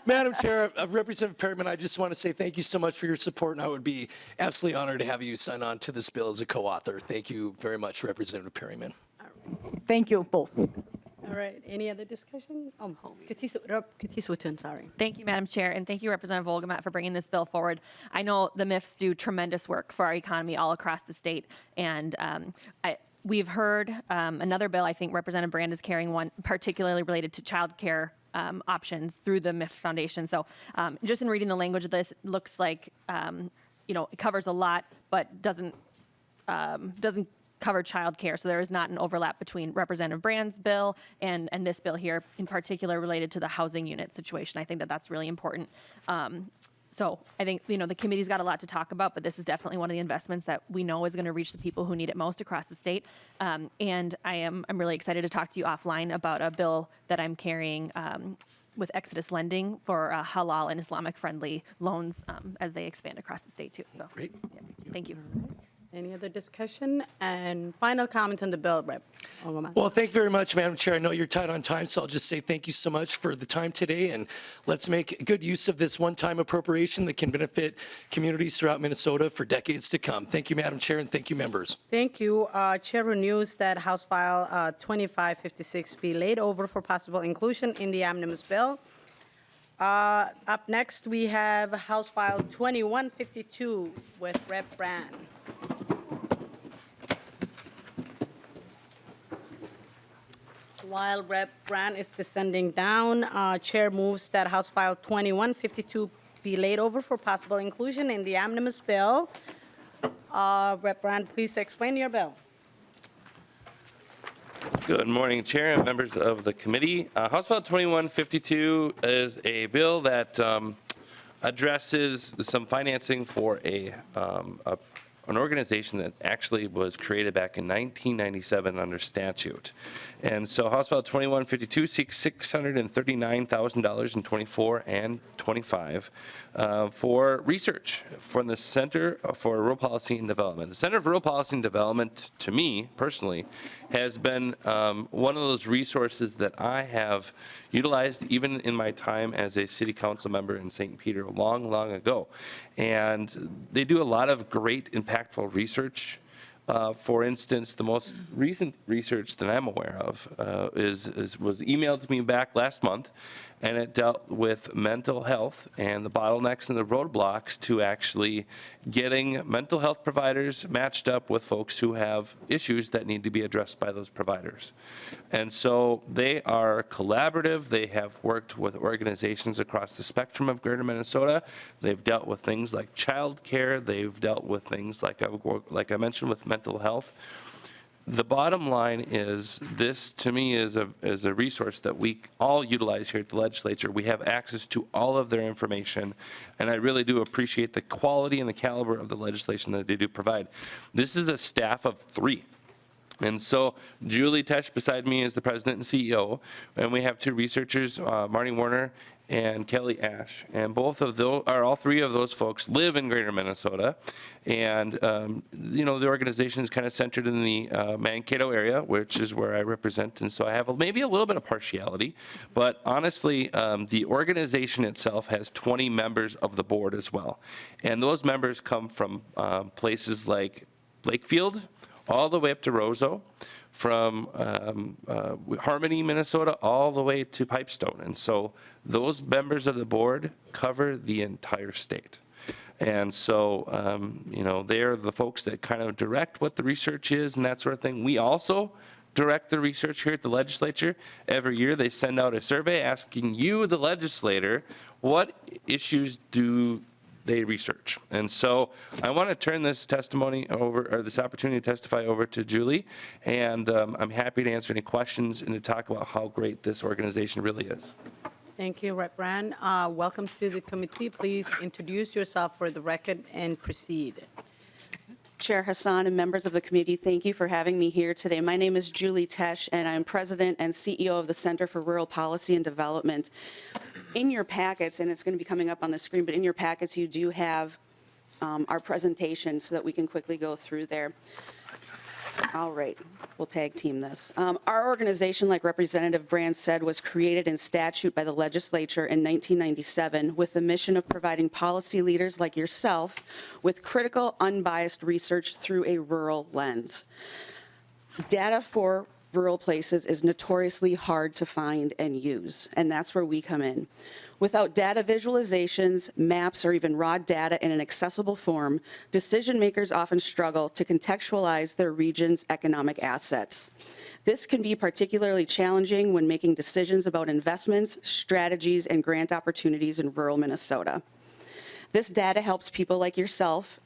Madam Chair, Representative Perryman, I just want to say thank you so much for your support, and I would be absolutely honored to have you sign on to this bill as a co-author. Thank you very much, Representative Perryman. Thank you both. All right. Any other discussion? Katiswatan, sorry. Thank you, Madam Chair, and thank you, Representative Wolgamott, for bringing this bill forward. I know the MIFs do tremendous work for our economy all across the state, and we've heard another bill, I think Representative Brand is carrying one, particularly related to child care options through the MIF Foundation. So just in reading the language of this, it looks like it covers a lot, but doesn't cover child care. So there is not an overlap between Representative Brand's bill and this bill here, in particular related to the housing unit situation. I think that that's really important. So I think, the committee's got a lot to talk about, but this is definitely one of the investments that we know is going to reach the people who need it most across the state. And I'm really excited to talk to you offline about a bill that I'm carrying with Exodus Lending for halal and Islamic-friendly loans as they expand across the state, too. So, great. Yeah, thank you. Any other discussion? And final comment on the bill, Rep. Wolgamott. Well, thank you very much, Madam Chair. I know you're tight on time, so I'll just say thank you so much for the time today, and let's make good use of this one-time appropriation that can benefit communities throughout Minnesota for decades to come. Thank you, Madam Chair, and thank you, members. Thank you. Chair renews that House File 2556 be laid over for possible inclusion in the omnibus bill. Up next, we have House File 2152 with Rep. Brand. While Rep. Brand is descending down, Chair moves that House File 2152 be laid over for possible inclusion in the omnibus bill. Rep. Brand, please explain your bill. Good morning, Chair and members of the committee. House File 2152 is a bill that addresses some financing for an organization that actually was created back in 1997 under statute. And so House File 2152 seeks $639,000 in 24 and 25 for research from the Center for Rural Policy and Development. The Center for Rural Policy and Development, to me personally, has been one of those resources that I have utilized even in my time as a city council member in St. Peter long ago. And they do a lot of great impactful research. For instance, the most recent research that I'm aware of was emailed to me back last month, and it dealt with mental health and the bottlenecks and the roadblocks to actually getting mental health providers matched up with folks who have issues that need to be addressed by those providers. And so they are collaborative. They have worked with organizations across the spectrum of Greater Minnesota. They've dealt with things like child care. They've dealt with things like I mentioned with mental health. The bottom line is this, to me, is a resource that we all utilize here at the legislature. We have access to all of their information, and I really do appreciate the quality and the caliber of the legislation that they do provide. This is a staff of 3. And so Julie Tesh beside me is the president and CEO, and we have 2 researchers, Marty Warner and Kelly Ash, and all 3 of those folks live in Greater Minnesota, and the organization is kind of centered in the Mankato area, which is where I represent, and so I have maybe a little bit of partiality, but honestly, the organization itself has 20 members of the board as well, and those members come from places like Lakefield, all the way up to Roseau, from Harmony, Minnesota, all the way to Pipestone. And so those members of the board cover the entire state. And so, they're the folks that kind of direct what the research is and that sort of thing. We also direct the research here at the legislature. Every year they send out a survey asking you, the legislator, what issues do they research. And so I want to turn this testimony over, or this opportunity to testify over to Julie, and I'm happy to answer any questions and to talk about how great this organization really is. Thank you, Rep. Brand. Welcome to the committee. Please introduce yourself for the record and proceed. Chair Hassan and members of the committee, thank you for having me here today. My name is Julie Tesh, and I'm president and CEO of the Center for Rural Policy and Development. In your packets, and it's going to be coming up on the screen, but in your packets you do have our presentation so that we can quickly go through there. All right, we'll tag team this. Our organization, like Representative Brand said, was created in statute by the legislature in 1997 with the mission of providing policy leaders like yourself with critical, unbiased research through a rural lens. Data for rural places is notoriously hard to find and use, and that's where we come in. Without data visualizations, maps, or even raw data in an accessible form, decision makers often struggle to contextualize their region's economic assets. This can be particularly challenging when making decisions about investments, strategies, and grant opportunities in rural Minnesota. This data helps people like yourself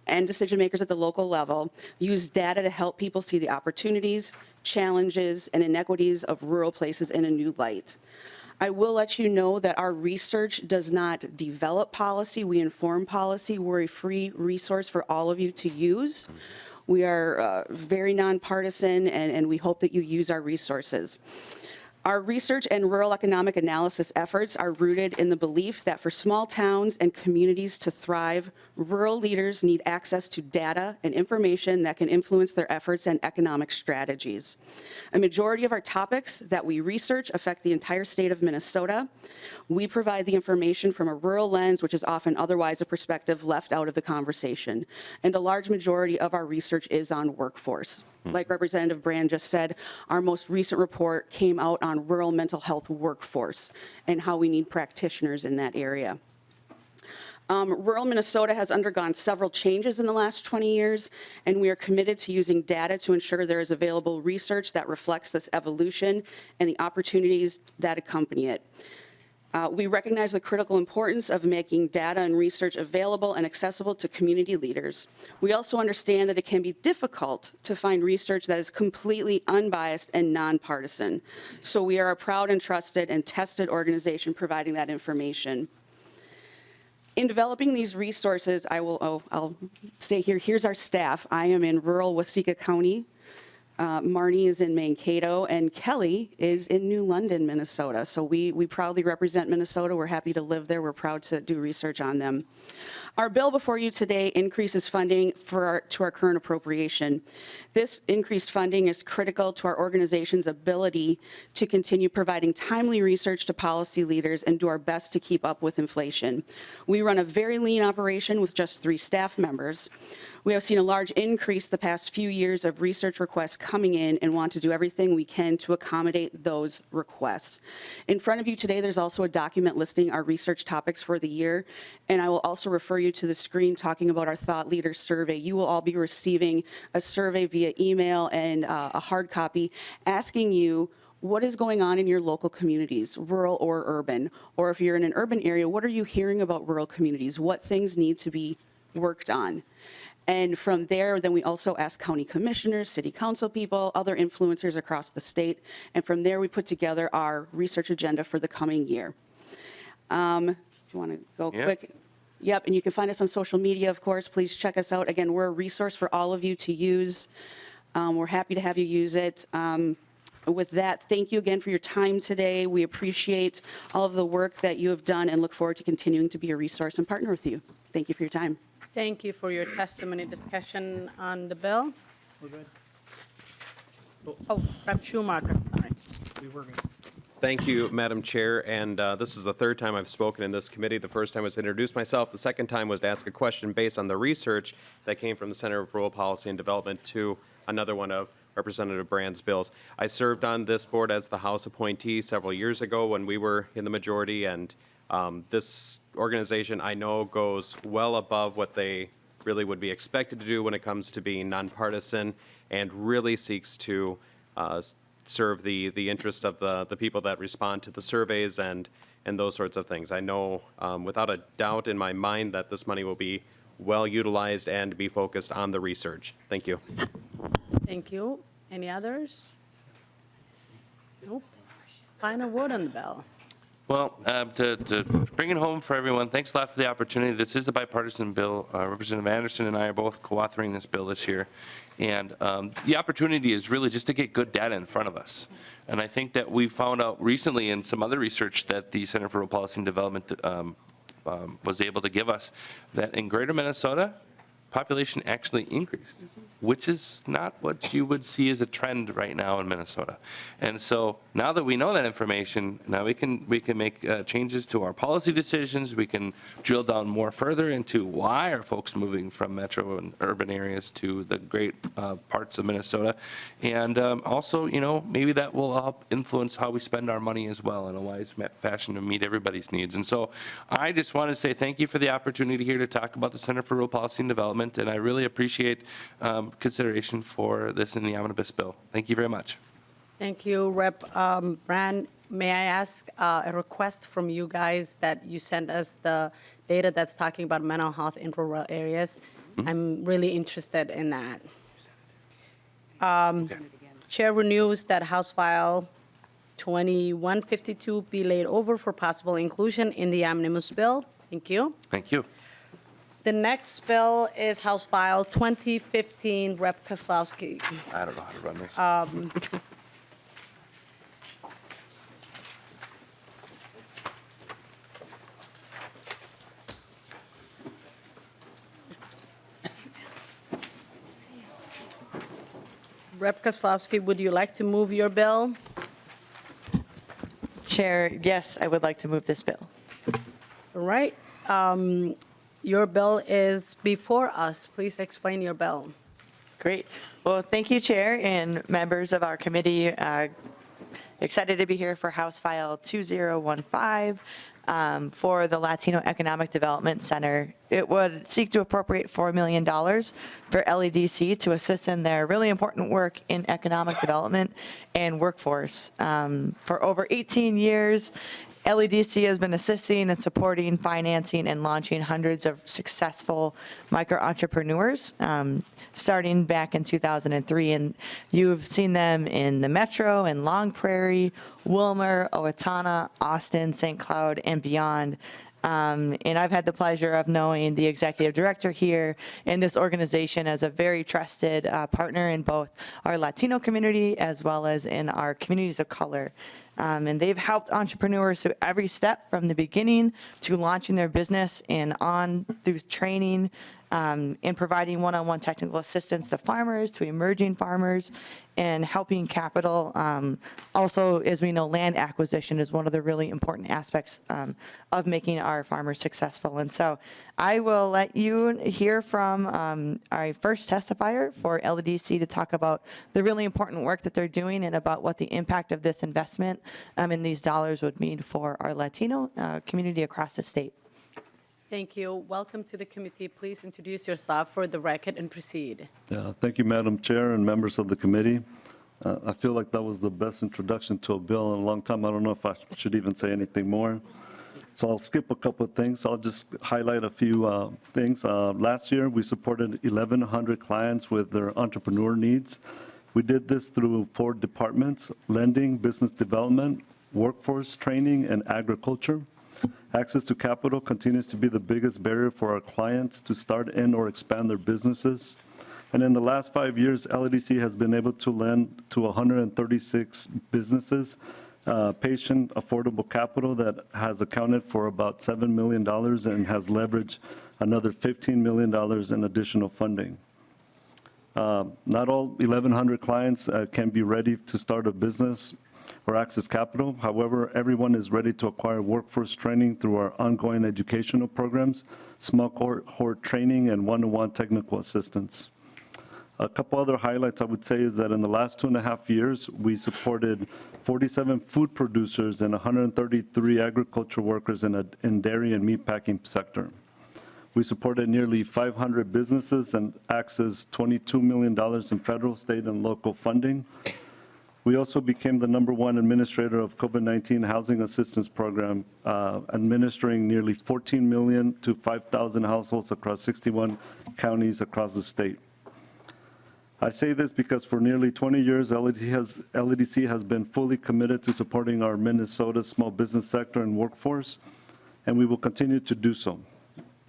and decision makers at the local level use data to help people see the opportunities, challenges, and inequities of rural places in a new light. I will let you know that our research does not develop policy, we inform policy. We're a free resource for all of you to use. We are very nonpartisan, and we hope that you use our resources. Our research and rural economic analysis efforts are rooted in the belief that for small towns and communities to thrive, rural leaders need access to data and information that can influence their efforts and economic strategies. A majority of our topics that we research affect the entire state of Minnesota. We provide the information from a rural lens, which is often otherwise a perspective left out of the conversation. And a large majority of our research is on workforce. Like Representative Brand just said, our most recent report came out on rural mental health workforce and how we need practitioners in that area. Rural Minnesota has undergone several changes in the last 20 years, and we are committed to using data to ensure there is available research that reflects this evolution and the opportunities that accompany it. We recognize the critical importance of making data and research available and accessible to community leaders. We also understand that it can be difficult to find research that is completely unbiased and nonpartisan. So we are a proud and trusted and tested organization providing that information. In developing these resources, I'll stay here. Here's our staff. I am in rural Waseca County. Marnie is in Mankato, and Kelly is in New London, Minnesota. So we proudly represent Minnesota. We're happy to live there. We're proud to do research on them. Our bill before you today increases funding to our current appropriation. This increased funding is critical to our organization's ability to continue providing timely research to policy leaders and do our best to keep up with inflation. We run a very lean operation with just 3 staff members. We have seen a large increase the past few years of research requests coming in and want to do everything we can to accommodate those requests. In front of you today, there's also a document listing our research topics for the year, and I will also refer you to the screen talking about our Thought Leaders Survey. You will all be receiving a survey via email and a hard copy asking you what is going on in your local communities, rural or urban, or if you're in an urban area, what are you hearing about rural communities? What things need to be worked on? And from there, then we also ask county commissioners, city council people, other influencers across the state. And from there, we put together our research agenda for the coming year. If you want to go quick. Yep, and you can find us on social media, of course. Please check us out. Again, we're a resource for all of you to use. We're happy to have you use it. With that, thank you again for your time today. We appreciate all of the work that you have done and look forward to continuing to be a resource and partner with you. Thank you for your time. Thank you for your testimony discussion on the bill. We're good. Oh, Rep. Schumacher. Sorry. We were good. Thank you, Madam Chair, and this is the 3rd time I've spoken in this committee. The first time was to introduce myself. The second time was to ask a question based on the research that came from the Center for Rural Policy and Development to another one of Representative Brand's bills. I served on this board as the House appointee several years ago when we were in the majority, and this organization, I know, goes well above what they really would be expected to do when it comes to being nonpartisan and really seeks to serve the interest of the people that respond to the surveys and those sorts of things. I know without a doubt in my mind that this money will be well utilized and be focused on the research. Thank you. Thank you. Any others? Nope. Final word on the bill. Well, to bring it home for everyone, thanks a lot for the opportunity. This is a bipartisan bill. Representative Anderson and I are both co-authoring this bill this year. And the opportunity is really just to get good data in front of us. And I think that we found out recently in some other research that the Center for Rural Policy and Development was able to give us that in greater Minnesota, population actually increased, which is not what you would see as a trend right now in Minnesota. And so now that we know that information, now we can make changes to our policy decisions. We can drill down more further into why are folks moving from metro and urban areas to the great parts of Minnesota. And also, you know, maybe that will help influence how we spend our money as well in a wise fashion to meet everybody's needs. And so I just want to say thank you for the opportunity here to talk about the Center for Rural Policy and Development. And I really appreciate consideration for this in the omnibus bill. Thank you very much. Thank you, Rep. Brand. May I ask a request from you guys that you send us the data that's talking about mental health in rural areas? I'm really interested in that. Chair renews that House File 2152 be laid over for possible inclusion in the omnibus bill. Thank you. Thank you. The next bill is House File 2015, Rep. Kozlowski. I don't know how to run this. Rep. Kozlowski, would you like to move your bill? Chair, yes, I would like to move this bill. All right. Your bill is before us. Please explain your bill. Great. Well, thank you, Chair and members of our committee. Excited to be here for House File 2015 for the Latino Economic Development Center. It would seek to appropriate $4 million for LEDC to assist in their really important work in economic development and workforce. For over 18 years, LEDC has been assisting and supporting, financing, and launching hundreds of successful micro-entrepreneurs starting back in 2003. And you've seen them in the Metro and Long Prairie, Wilmer, Owatonna, Austin, St. Cloud, and beyond. And I've had the pleasure of knowing the executive director here in this organization as a very trusted partner in both our Latino community as well as in our communities of color. And they've helped entrepreneurs through every step from the beginning to launching their business and on through training in providing one-on-one technical assistance to farmers, to emerging farmers, and helping capital. Also, as we know, land acquisition is one of the really important aspects of making our farmers successful. And so I will let you hear from our first testifier for LEDC to talk about the really important work that they're doing and about what the impact of this investment in these dollars would mean for our Latino community across the state. Thank you. Welcome to the committee. Please introduce yourself for the record and proceed. Thank you, Madam Chair and members of the committee. I feel like that was the best introduction to a bill in a long time. I don't know if I should even say anything more. So I'll skip a couple of things. I'll just highlight a few things. Last year, we supported 1,100 clients with their entrepreneur needs. We did this through 4 departments: lending, business development, workforce training, and agriculture. Access to capital continues to be the biggest barrier for our clients to start and or expand their businesses. And in the last 5 years, LEDC has been able to lend to 136 businesses, patient affordable capital that has accounted for about $7 million and has leveraged another $15 million in additional funding. Not all 1,100 clients can be ready to start a business or access capital. However, everyone is ready to acquire workforce training through our ongoing educational programs, small cohort training, and one-on-one technical assistance. A couple other highlights I would say is that in the last 2.5 years, we supported 47 food producers and 133 agriculture workers in dairy and meat packing sector. We supported nearly 500 businesses and accessed $22 million in federal, state, and local funding. We also became the #1 administrator of COVID-19 Housing Assistance Program, administering nearly $14 million to 5,000 households across 61 counties across the state. I say this because for nearly 20 years, LEDC has been fully committed to supporting our Minnesota small business sector and workforce, and we will continue to do so.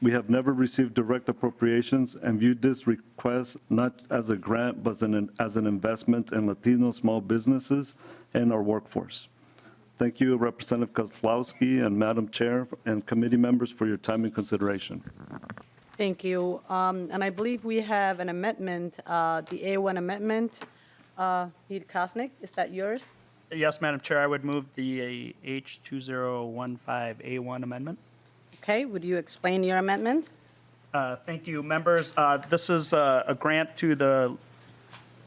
We have never received direct appropriations and viewed this request not as a grant, but as an investment in Latino small businesses and our workforce. Thank you, Representative Kozlowski and Madam Chair and committee members for your time and consideration. Thank you. And I believe we have an amendment, the A1 amendment. Need Koznick, is that yours? Yes, Madam Chair, I would move the H2015A1 amendment. Okay, would you explain your amendment? Thank you, members. This is a grant to the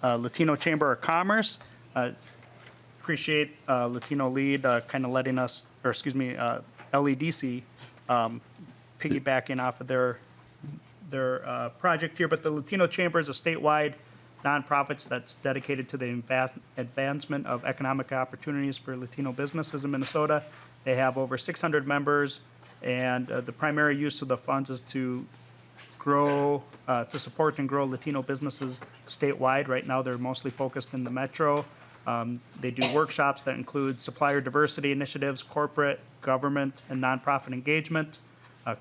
Latino Chamber of Commerce. Appreciate LatinoLEAD kind of letting us, or excuse me, LEDC piggybacking off of their project here. But the Latino Chamber is a statewide nonprofit that's dedicated to the advancement of economic opportunities for Latino businesses in Minnesota. They have over 600 members. And the primary use of the funds is to grow, to support and grow Latino businesses statewide. Right now, they're mostly focused in the Metro. They do workshops that include supplier diversity initiatives, corporate, government, and nonprofit engagement,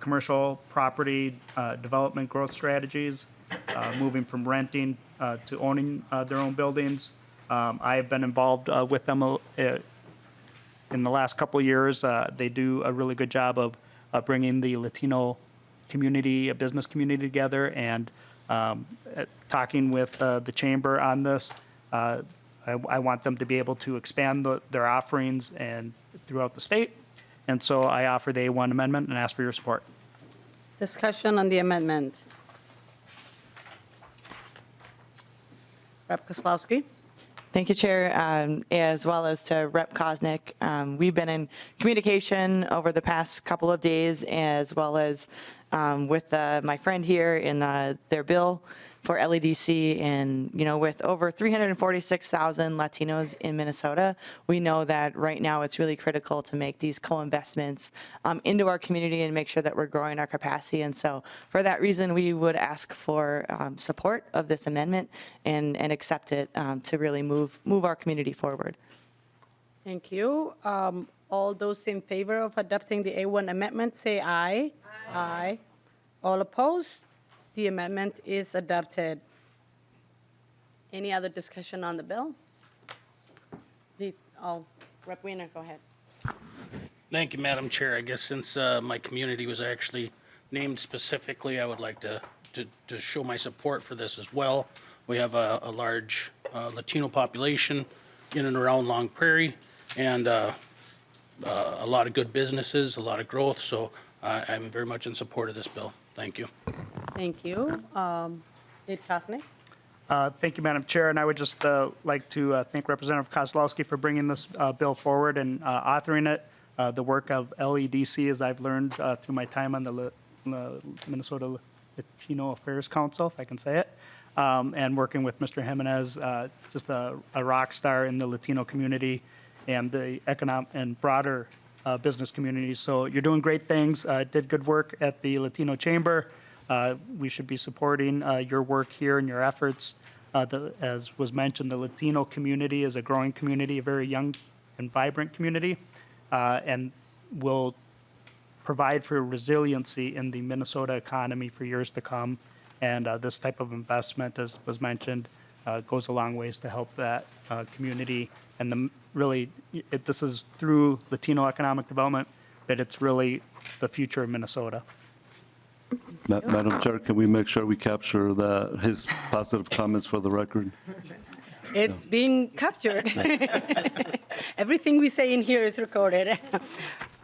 commercial property development growth strategies, moving from renting to owning their own buildings. I have been involved with them in the last couple of years. They do a really good job of bringing the Latino community, a business community together, and talking with the chamber on this. I want them to be able to expand their offerings and throughout the state. And so I offer the A1 amendment and ask for your support. Discussion on the amendment. Rep. Kozlowski. Thank you, Chair, as well as to Rep. Koznick. We've been in communication over the past couple of days, as well as with my friend here in their bill. for LEDC. And, with over 346,000 Latinos in Minnesota, we know that right now it's really critical to make these co-investments into our community and make sure that we're growing our capacity. And so for that reason, we would ask for support of this amendment and accept it to really move our community forward. Thank you. All those in favor of adopting the A1 amendment, say aye. Aye. All opposed? The amendment is adopted. Any other discussion on the bill? Rep. Weiner, go ahead. Thank you, Madam Chair. I guess since my community was actually named specifically, I would like to show my support for this as well. We have a large Latino population in and around Long Prairie, and a lot of good businesses, a lot of growth, so I'm very much in support of this bill. Thank you. Thank you. Kozlowski? Thank you, Madam Chair, and I would just like to thank Representative Kozlowski for bringing this bill forward and authoring it. The work of LEDC, as I've learned through my time on the Minnesota Latino Affairs Council, if I can say it, and working with Mr. Jimenez, just a rock star in the Latino community and the economic and broader business community. So you're doing great things. Did good work at the Latino Chamber. We should be supporting your work here and your efforts. As was mentioned, the Latino community is a growing community, a very young and vibrant community, and will provide for resiliency in the Minnesota economy for years to come. And this type of investment, as was mentioned, goes a long ways to help that community. And this is through Latino Economic Development that it's really the future of Minnesota. Madam Chair, can we make sure we capture his positive comments for the record? It's being captured. Everything we say in here is recorded.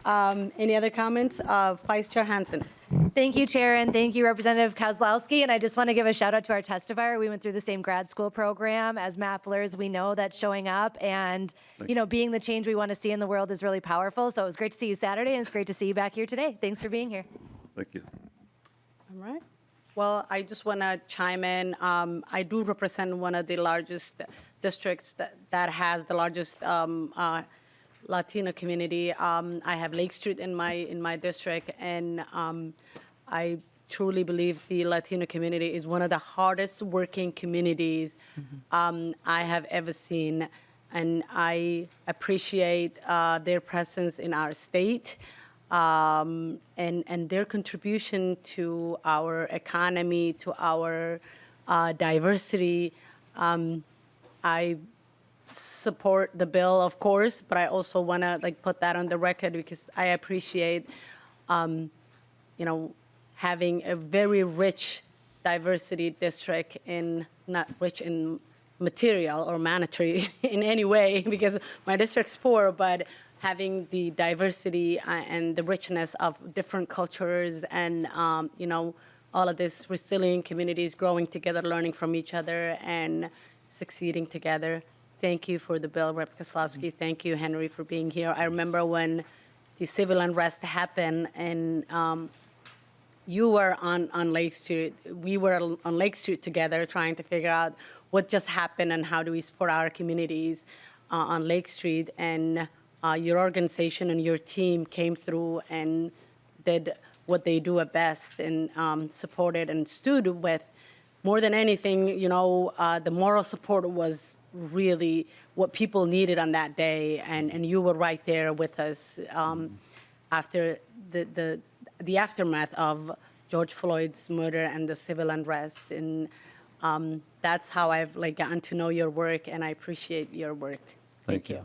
Any other comments? Vice Chair Hassan. Thank you, Chair, and thank you, Representative Kozlowski. And I just want to give a shout out to our testifier. We went through the same grad school program. As Mapplers, we know that showing up and being the change we want to see in the world is really powerful. So it was great to see you Saturday, and it's great to see you back here today. Thanks for being here. Thank you. All right. Well, I just want to chime in. I do represent one of the largest districts that has the largest Latino community. I have Lake Street in my district, and I truly believe the Latino community is one of the hardest working communities I have ever seen, and I appreciate their presence in our state and their contribution to our economy, to our diversity. I support the bill, of course, but I also want to put that on the record because I appreciate, having a very rich diversity district not rich in material or monetary in any way because my district's poor, but having the diversity and the richness of different cultures and, all of this resilient communities growing together, learning from each other and succeeding together. Thank you for the bill, Rep. Kozlowski. Thank you, Henry, for being here. I remember when the civil unrest happened and you were on Lake Street. We were on Lake Street together trying to figure out what just happened and how do we support our communities on Lake Street. And your organization and your team came through and did what they do at best and supported and stood with. More than anything, the moral support was really what people needed on that day, and you were right there with us after the aftermath of George Floyd's murder and the civil unrest, and that's how I've gotten to know your work, and I appreciate your work. Thank you.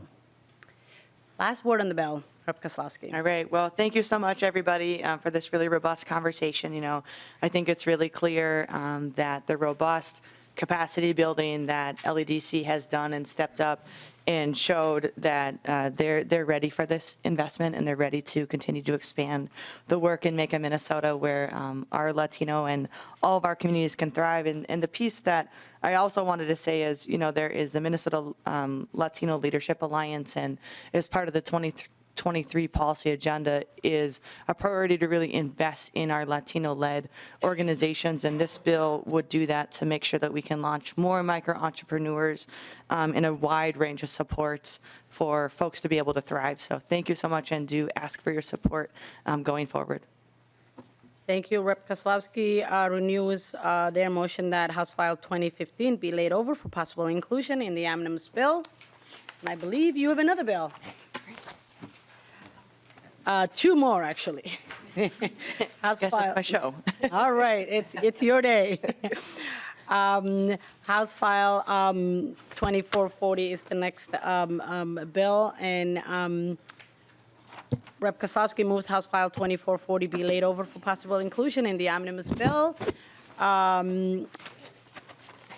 Last word on the bill. Rep. Kozlowski. All right. Well, thank you so much, everybody, for this really robust conversation. I think it's really clear that the robust capacity building that LEDC has done and stepped up and showed that they're ready for this investment and they're ready to continue to expand the work and make a Minnesota where our Latino and all of our communities can thrive. And the piece that I also wanted to say is, there is the Minnesota Latino Leadership Alliance, and as part of the 23 policy agenda is a priority to really invest in our Latino-led organizations, and this bill would do that to make sure that we can launch more micro-entrepreneurs in a wide range of supports for folks to be able to thrive. So thank you so much, and do ask for your support going forward. Thank you. Rep. Kozlowski renews their motion that House File 2015 be laid over for possible inclusion in the omnibus bill. And I believe you have another bill. Two more, actually. House Guess File. it's my show. All right, it's your day. House File 2440 is the next bill, and Rep. Kozlowski moves House File 2440 be laid over for possible inclusion in the omnibus bill.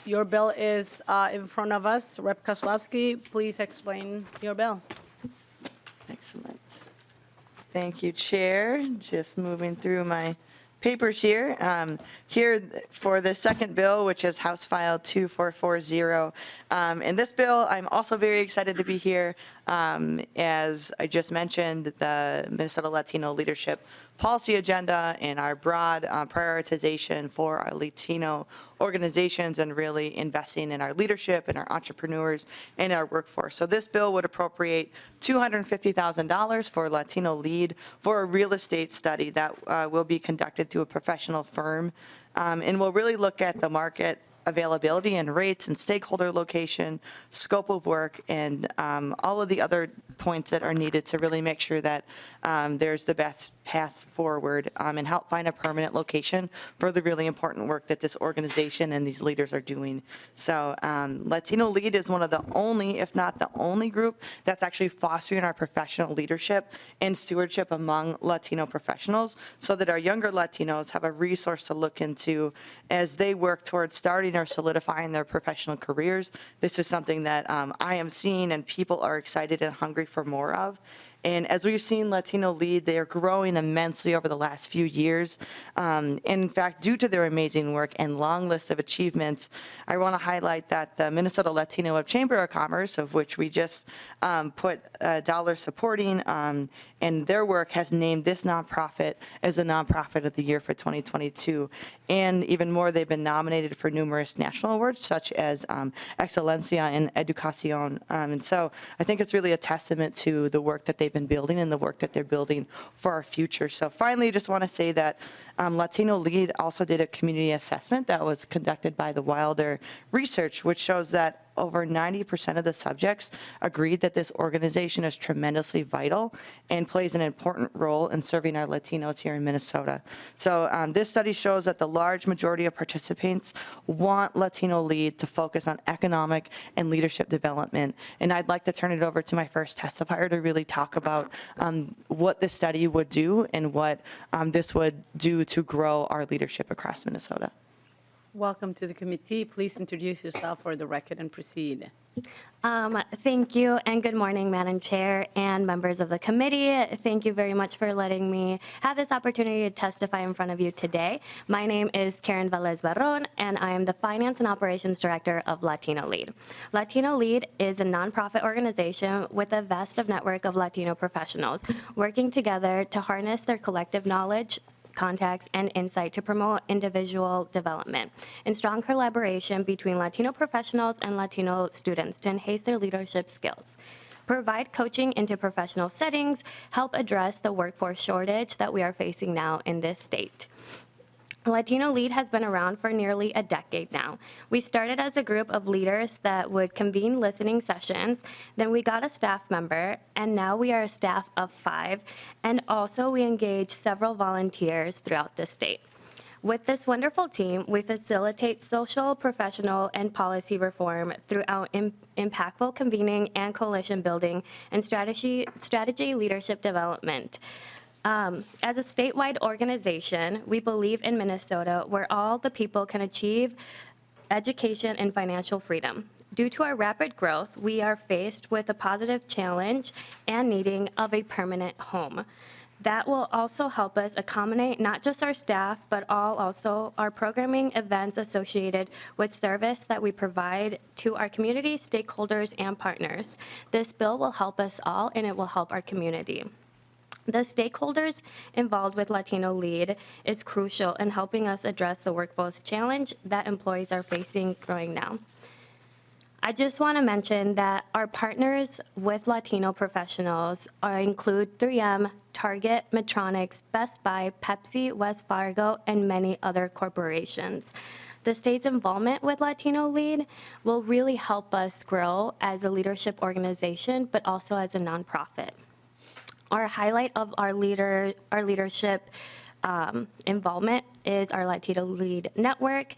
Your bill is in front of us. Rep. Kozlowski, please explain your bill. Excellent. Thank you, Chair. Just moving through my papers here. Here for the second bill, which is House File 2440. In this bill, I'm also very excited to be here. As I just mentioned, the Minnesota Latino Leadership Policy Agenda and our broad prioritization for our Latino organizations and really investing in our leadership and our entrepreneurs and our workforce. So this bill would appropriate $250,000 for LatinoLEAD for a real estate study that will be conducted through a professional firm, and we'll really look at the market availability and rates and stakeholder location, scope of work, and all of the other points that are needed to really make sure that there's the best path forward and help find a permanent location for the really important work that this organization and these leaders are doing. So LatinoLEAD is one of the only, if not the only group that's actually fostering our professional leadership and stewardship among Latino professionals so that our younger Latinos have a resource to look into as they work towards starting or solidifying their professional careers. This is something that I am seeing and people are excited and hungry for more of. And as we've seen LatinoLEAD, they are growing immensely over the last few years. And in fact, due to their amazing work and long list of achievements, I want to highlight that the Minnesota Latino Chamber of Commerce, of which we just put dollars supporting, and their work has named this nonprofit as a nonprofit of the year for 2022. And even more, they've been nominated for numerous national awards, such as Excelencia in Educación. And so I think it's really a testament to the work that they've been building and the work that they're building for our future. So finally, just want to say that LatinoLEAD also did a community assessment that was conducted by the Wilder Research, which shows that over 90% of the subjects agreed that this organization is tremendously vital and plays an important role in serving our Latinos here in Minnesota. So this study shows that the large majority of participants want LatinoLEAD to focus on economic and leadership development. And I'd like to turn it over to my first testifier to really talk about what this study would do and what this would do to grow our leadership across Minnesota. Welcome to the committee. Please introduce yourself for the record and proceed. Thank you, and good morning, Madam Chair and members of the committee. Thank you very much for letting me have this opportunity to testify in front of you today. My name is Karen Velez Barron, and I am the Finance and Operations Director of LatinoLEAD. LatinoLEAD is a nonprofit organization with a vast network of Latino professionals working together to harness their collective knowledge, contacts, and insight to promote individual development in strong collaboration between Latino professionals and Latino students to enhance their leadership skills, provide coaching into professional settings, help address the workforce shortage that we are facing now in this state. LatinoLEAD has been around for nearly a decade now. We started as a group of leaders that would convene listening sessions, then we got a staff member, and now we are a staff of 5, and also we engage several volunteers throughout the state. With this wonderful team, we facilitate social, professional, and policy reform throughout impactful convening and coalition building and strategy leadership development. As a statewide organization, we believe in Minnesota where all the people can achieve education and financial freedom. Due to our rapid growth, we are faced with a positive challenge and needing of a permanent home. That will also help us accommodate not just our staff, but also our programming events associated with service that we provide to our community, stakeholders, and partners. This bill will help us all, and it will help our community. The stakeholders involved with LatinoLEAD is crucial in helping us address the workforce challenge that employees are facing growing now. I just want to mention that our partners with Latino professionals include 3M, Target, Medtronic, Best Buy, Pepsi, Wells Fargo, and many other corporations. The state's involvement with LatinoLEAD will really help us grow as a leadership organization, but also as a nonprofit. Our highlight of our leadership involvement is our LatinoLEAD network,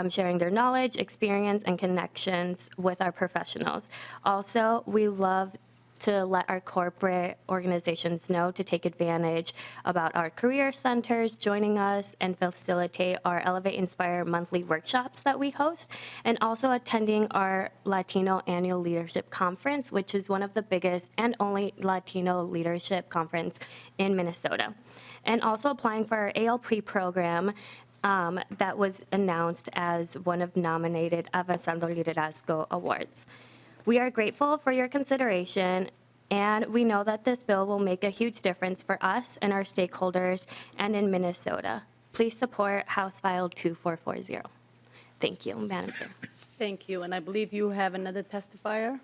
sharing their knowledge, experience, and connections with our professionals. Also, we love to let our corporate organizations know to take advantage about our career centers, joining us and facilitate our Elevate Inspire monthly workshops that we host, and also attending our Latino Annual Leadership Conference, which is one of the biggest and only Latino leadership conference in Minnesota. And also applying for our ALP program that was announced as one of nominated Avanzando Liderazgo Awards. We are grateful for your consideration, and we know that this bill will make a huge difference for us and our stakeholders and in Minnesota. Please support House File 2440. Thank you, Madam Chair. Thank you, and I believe you have another testifier?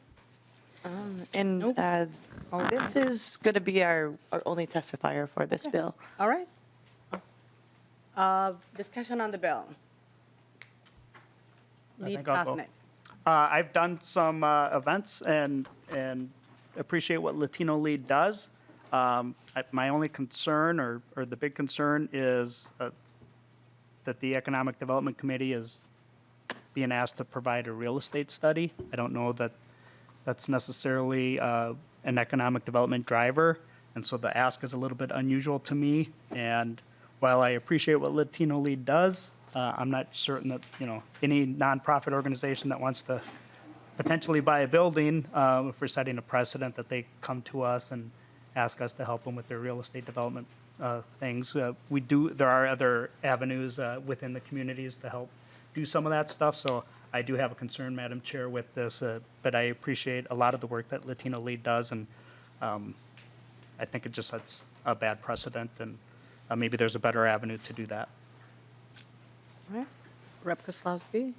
This is going to be our only testifier for this bill. All right. Discussion on the bill. Lead Cosnick. I've done some events and appreciate what LatinoLEAD does. My only concern or the big concern is that the Economic Development Committee is being asked to provide a real estate study. I don't know that that's necessarily an economic development driver, and so the ask is a little bit unusual to me. And while I appreciate what LatinoLEAD does, I'm not certain that, any nonprofit organization that wants to potentially buy a building, if we're setting a precedent that they come to us and ask us to help them with their real estate development things. There are other avenues within the communities to help do some of that stuff. So I do have a concern, Madam Chair, with this, but I appreciate a lot of the work that LatinoLEAD does, and I think it just sets a bad precedent, and maybe there's a better avenue to do that. All right. Rep. Kozlowski.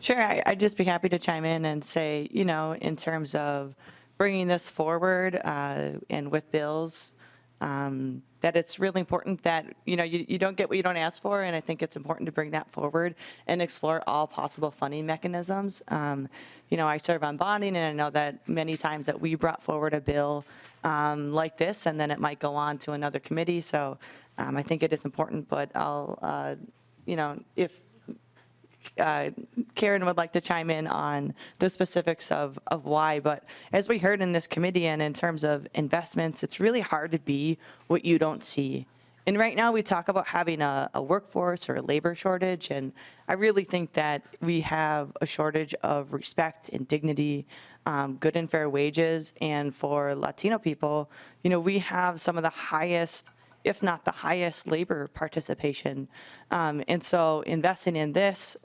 Sure, I'd just be happy to chime in and say, in terms of bringing this forward and with bills, that it's really important that, you don't get what you don't ask for, and I think it's important to bring that forward and explore all possible funding mechanisms. I serve on bonding, and I know that many times that we brought forward a bill like this, and then it might go on to another committee, so I think it is important, but I'll, if Karen would like to chime in on the specifics of why, but as we heard in this committee and in terms of investments, it's really hard to be what you don't see. And right now we talk about having a workforce or a labor shortage, and I really think that we have a shortage of respect and dignity, good and fair wages, and for Latino people, we have some of the highest, if not the highest, labor participation. And so investing in this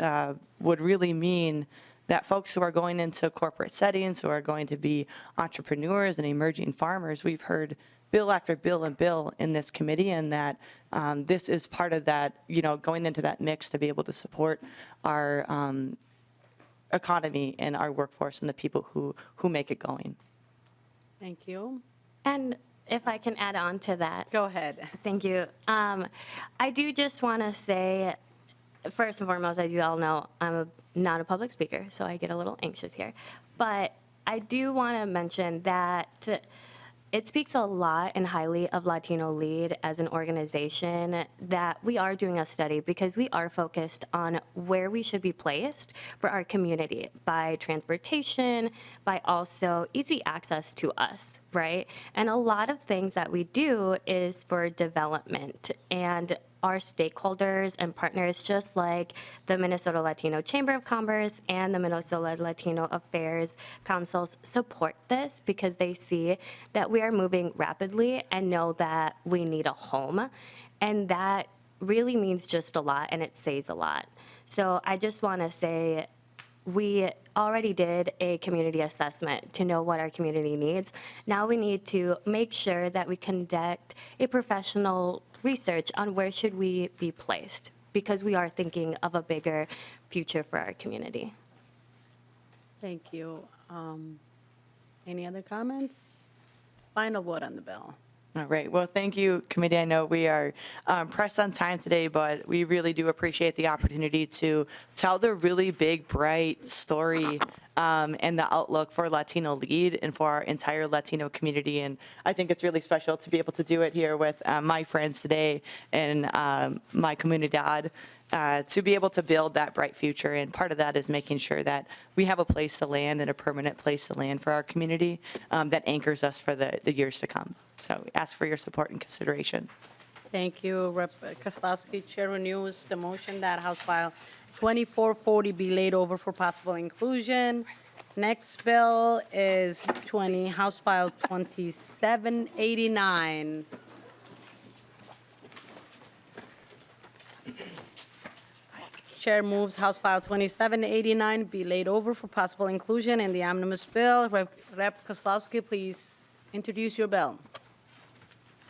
would really mean that folks who are going into corporate settings, who are going to be entrepreneurs and emerging farmers, we've heard bill after bill and bill in this committee, and that this is part of that, going into that mix to be able to support our economy and our workforce and the people who make it going. Thank you. And if I can add on to that. Go ahead. Thank you. I do just want to say, first and foremost, as you all know, I'm not a public speaker, so I get a little anxious here. But I do want to mention that it speaks a lot and highly of LatinoLEAD as an organization that we are doing a study, because we are focused on where we should be placed for our community by transportation, by also easy access to us right? And a lot of things that we do is for development, and our stakeholders and partners, just like the Minnesota Latino Chamber of Commerce and the Minnesota Latino Affairs Councils, support this because they see that we are moving rapidly and know that we need a home. And that really means just a lot, and it says a lot. So I just want to say, we already did a community assessment to know what our community needs. Now we need to make sure that we conduct a professional research on where should we be placed, because we are thinking of a bigger future for our community. Thank you. Any other comments? Final vote on the bill. All right. Well, thank you, committee. I know we are pressed on time today, but we really do appreciate the opportunity to tell the really big, bright story and the outlook for LatinoLEAD and for our entire Latino community. And I think it's really special to be able to do it here with my friends today and my comunidad. To be able to build that bright future. And part of that is making sure that we have a place to land and a permanent place to land for our community that anchors us for the years to come. So we ask for your support and consideration. Thank you, Rep. Kozlowski. Chair renews the motion that House File 2440 be laid over for possible inclusion. Next bill is House File 2789. Chair moves House File 2789 be laid over for possible inclusion in the omnibus bill. Rep. Kozlowski, please introduce your bill.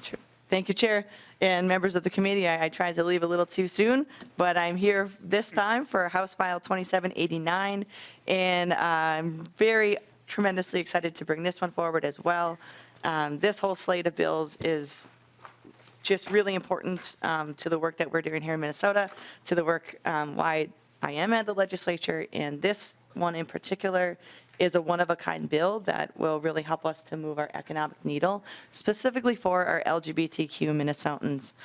Sure. Thank you, Chair. And members of the committee, I tried to leave a little too soon, but I'm here this time for House File 2789, and I'm very tremendously excited to bring this one forward as well. This whole slate of bills is just really important to the work that we're doing here in Minnesota, to the work why I am at the legislature, and this one in particular is a one-of-a-kind bill that will really help us to move our economic needle, specifically for our LGBTQ Minnesotans.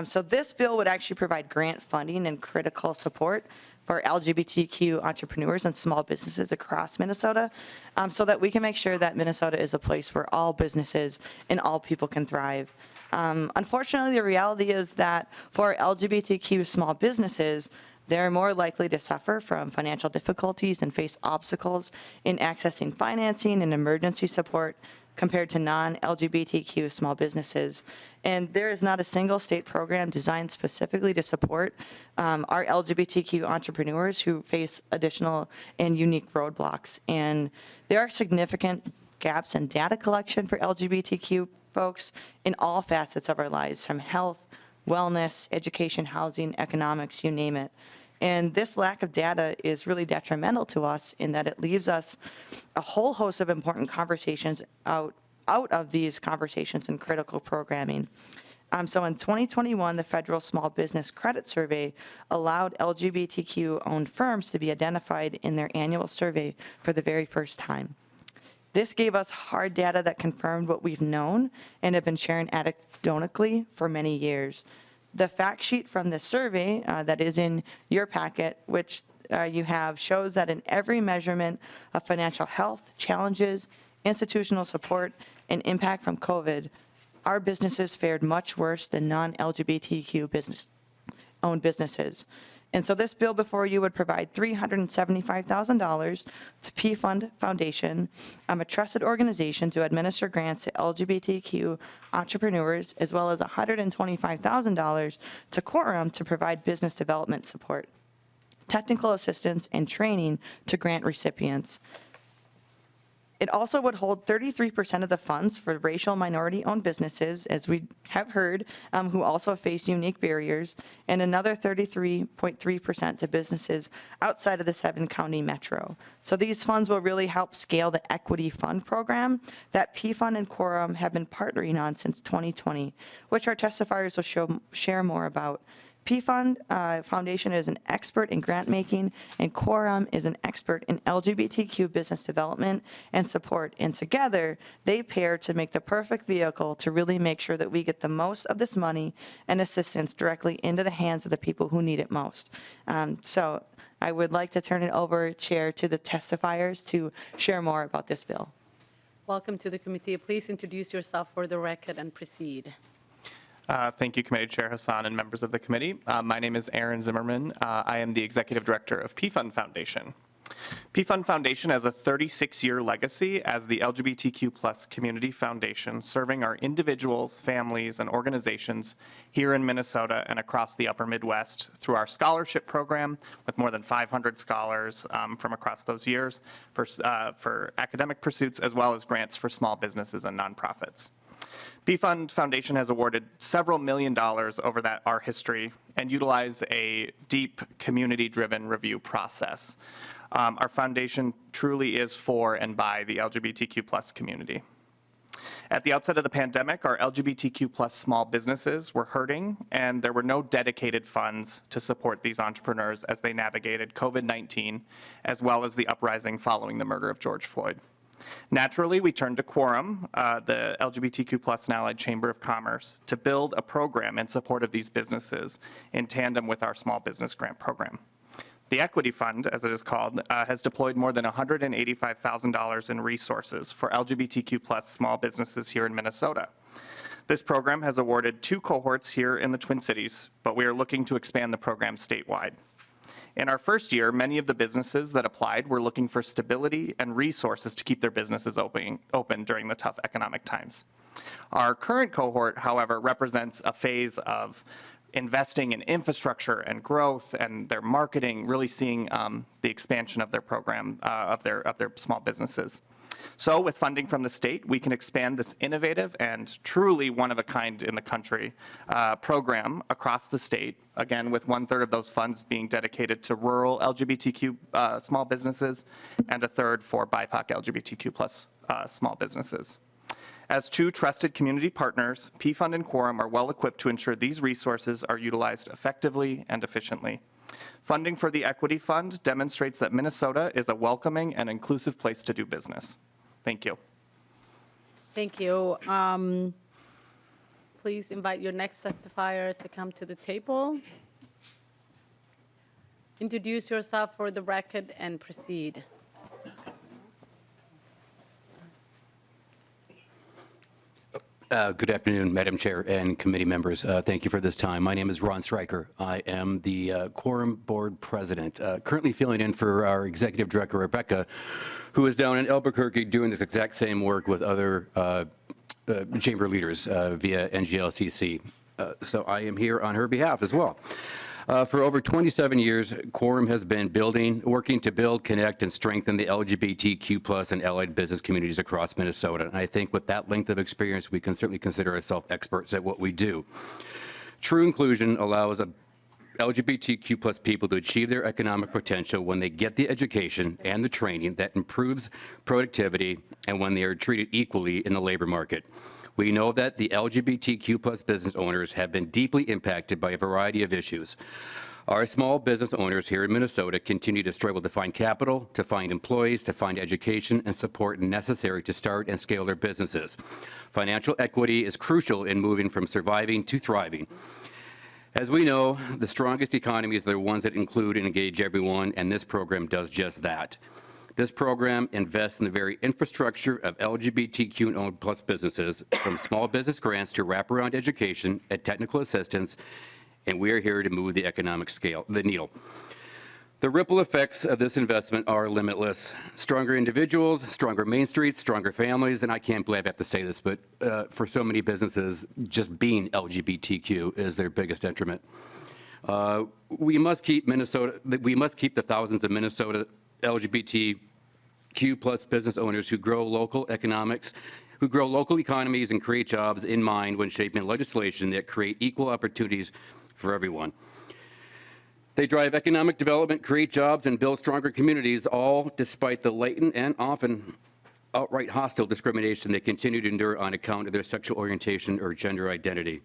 So this bill would actually provide grant funding and critical support for LGBTQ entrepreneurs and small businesses across Minnesota, so that we can make sure that Minnesota is a place where all businesses and all people can thrive. Unfortunately, the reality is that for LGBTQ small businesses, they're more likely to suffer from financial difficulties and face obstacles in accessing financing and emergency support compared to non-LGBTQ small businesses. And there is not a single state program designed specifically to support our LGBTQ entrepreneurs who face additional and unique roadblocks. And there are significant gaps in data collection for LGBTQ folks in all facets of our lives, from health, wellness, education, housing, economics, you name it. And this lack of data is really detrimental to us in that it leaves us a whole host of important conversations out of these conversations and critical programming. So in 2021, the Federal Small Business Credit Survey allowed LGBTQ-owned firms to be identified in their annual survey for the very first time. This gave us hard data that confirmed what we've known and have been sharing anecdotally for many years. The fact sheet from the survey that is in your packet, which you have, shows that in every measurement of financial health, challenges, institutional support, and impact from COVID, our businesses fared much worse than non-LGBTQ owned businesses. And so this bill before you would provide $375,000 to PFund Foundation, a trusted organization to administer grants to LGBTQ entrepreneurs, as well as $125,000 to Quorum to provide business development support, technical assistance, and training to grant recipients. It also would hold 33% of the funds for racial minority-owned businesses, as we have heard, who also face unique barriers, and another 33.3% to businesses outside of the 7-county metro. So these funds will really help scale the Equity Fund program that PFund and Quorum have been partnering on since 2020, which our testifiers will share more about. PFund Foundation is an expert in grant making, and Quorum is an expert in LGBTQ business development and support. And together, they pair to make the perfect vehicle to really make sure that we get the most of this money and assistance directly into the hands of the people who need it most. So I would like to turn it over, Chair, to the testifiers to share more about this bill. Welcome to the committee. Please introduce yourself for the record and proceed. Thank you, Committee Chair Hassan and members of the committee. My name is Aaron Zimmerman. I am the Executive Director of PFund Foundation. PFund Foundation has a 36-year legacy as the LGBTQ+ community foundation, serving our individuals, families, and organizations here in Minnesota and across the upper Midwest through our scholarship program with more than 500 scholars from across those years for academic pursuits, as well as grants for small businesses and nonprofits. PFund Foundation has awarded several $1 million over our history and utilize a deep community-driven review process. Our foundation truly is for and by the LGBTQ+ community. At the outset of the pandemic, our LGBTQ+ small businesses were hurting, and there were no dedicated funds to support these entrepreneurs as they navigated COVID-19, as well as the uprising following the murder of George Floyd. Naturally, we turned to Quorum, the LGBTQ+ and Allied Chamber of Commerce, to build a program in support of these businesses in tandem with our small business grant program. The Equity Fund, as it is called, has deployed more than $185,000 in resources for LGBTQ+ small businesses here in Minnesota. This program has awarded 2 cohorts here in the Twin Cities, but we are looking to expand the program statewide. In our first year, many of the businesses that applied were looking for stability and resources to keep their businesses open during the tough economic times. Our current cohort, however, represents a phase of investing in infrastructure and growth and their marketing, really seeing the expansion of their program, of their small businesses. So with funding from the state, we can expand this innovative and truly one of a kind in the country program across the state, again, with 1/3 of those funds being dedicated to rural LGBTQ small businesses and 1/3 for BIPOC LGBTQ+ small businesses. As 2 trusted community partners, PFund and Quorum are well equipped to ensure these resources are utilized effectively and efficiently. Funding for the Equity Fund demonstrates that Minnesota is a welcoming and inclusive place to do business. Thank you. Thank you. Please invite your next testifier to come to the table. Introduce yourself for the record and proceed. Good afternoon, Madam Chair and committee members. Thank you for this time. My name is Ron Stryker. I am the Quorum Board President, currently filling in for our Executive Director, Rebecca, who is down in Albuquerque doing this exact same work with other chamber leaders via NGLCC. So I am here on her behalf as well. For over 27 years, Quorum has been working to build, connect, and strengthen the LGBTQ+ and allied business communities across Minnesota. And I think with that length of experience, we can certainly consider ourselves experts at what we do. True inclusion allows LGBTQ+ people to achieve their economic potential when they get the education and the training that improves productivity and when they are treated equally in the labor market. We know that the LGBTQ+ business owners have been deeply impacted by a variety of issues. Our small business owners here in Minnesota continue to struggle to find capital, to find employees, to find education and support necessary to start and scale their businesses. Financial equity is crucial in moving from surviving to thriving. As we know, the strongest economies are the ones that include and engage everyone, and this program does just that. This program invests in the very infrastructure of LGBTQ+ businesses, from small business grants to wraparound education and technical assistance, and we are here to move the economic needle. The ripple effects of this investment are limitless. Stronger individuals, stronger Main Streets, stronger families, and I can't believe I have to say this, but for so many businesses, just being LGBTQ is their biggest detriment. We must keep the thousands of Minnesota LGBTQ+ business owners who grow local economies and create jobs in mind when shaping legislation that create equal opportunities for everyone. They drive economic development, create jobs, and build stronger communities, all despite the latent and often outright hostile discrimination they continue to endure on account of their sexual orientation or gender identity.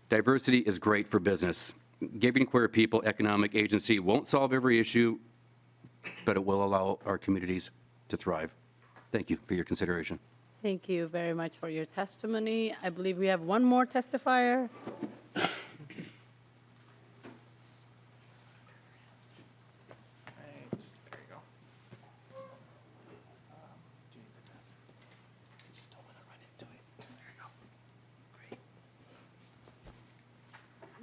Diversity is great for business. Giving queer people economic agency won't solve every issue, but it will allow our communities to thrive. Thank you for your consideration. Thank you very much for your testimony. I believe we have one more testifier.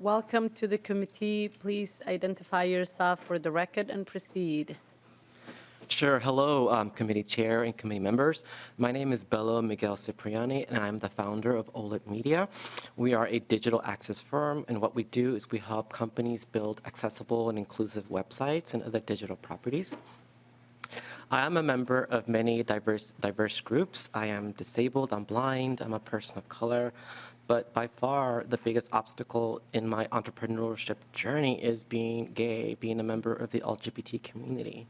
welcome to the committee. Please identify yourself for the record and proceed. Sure. Hello, committee chair and committee members. My name is Bello Miguel Cipriani, and I'm the founder of OLED Media. We are a digital access firm, and what we do is we help companies build accessible and inclusive websites and other digital properties. I am a member of many diverse groups. I am disabled, I'm blind, I'm a person of color, but by far the biggest obstacle in my entrepreneurship journey is being gay, being a member of the LGBT community.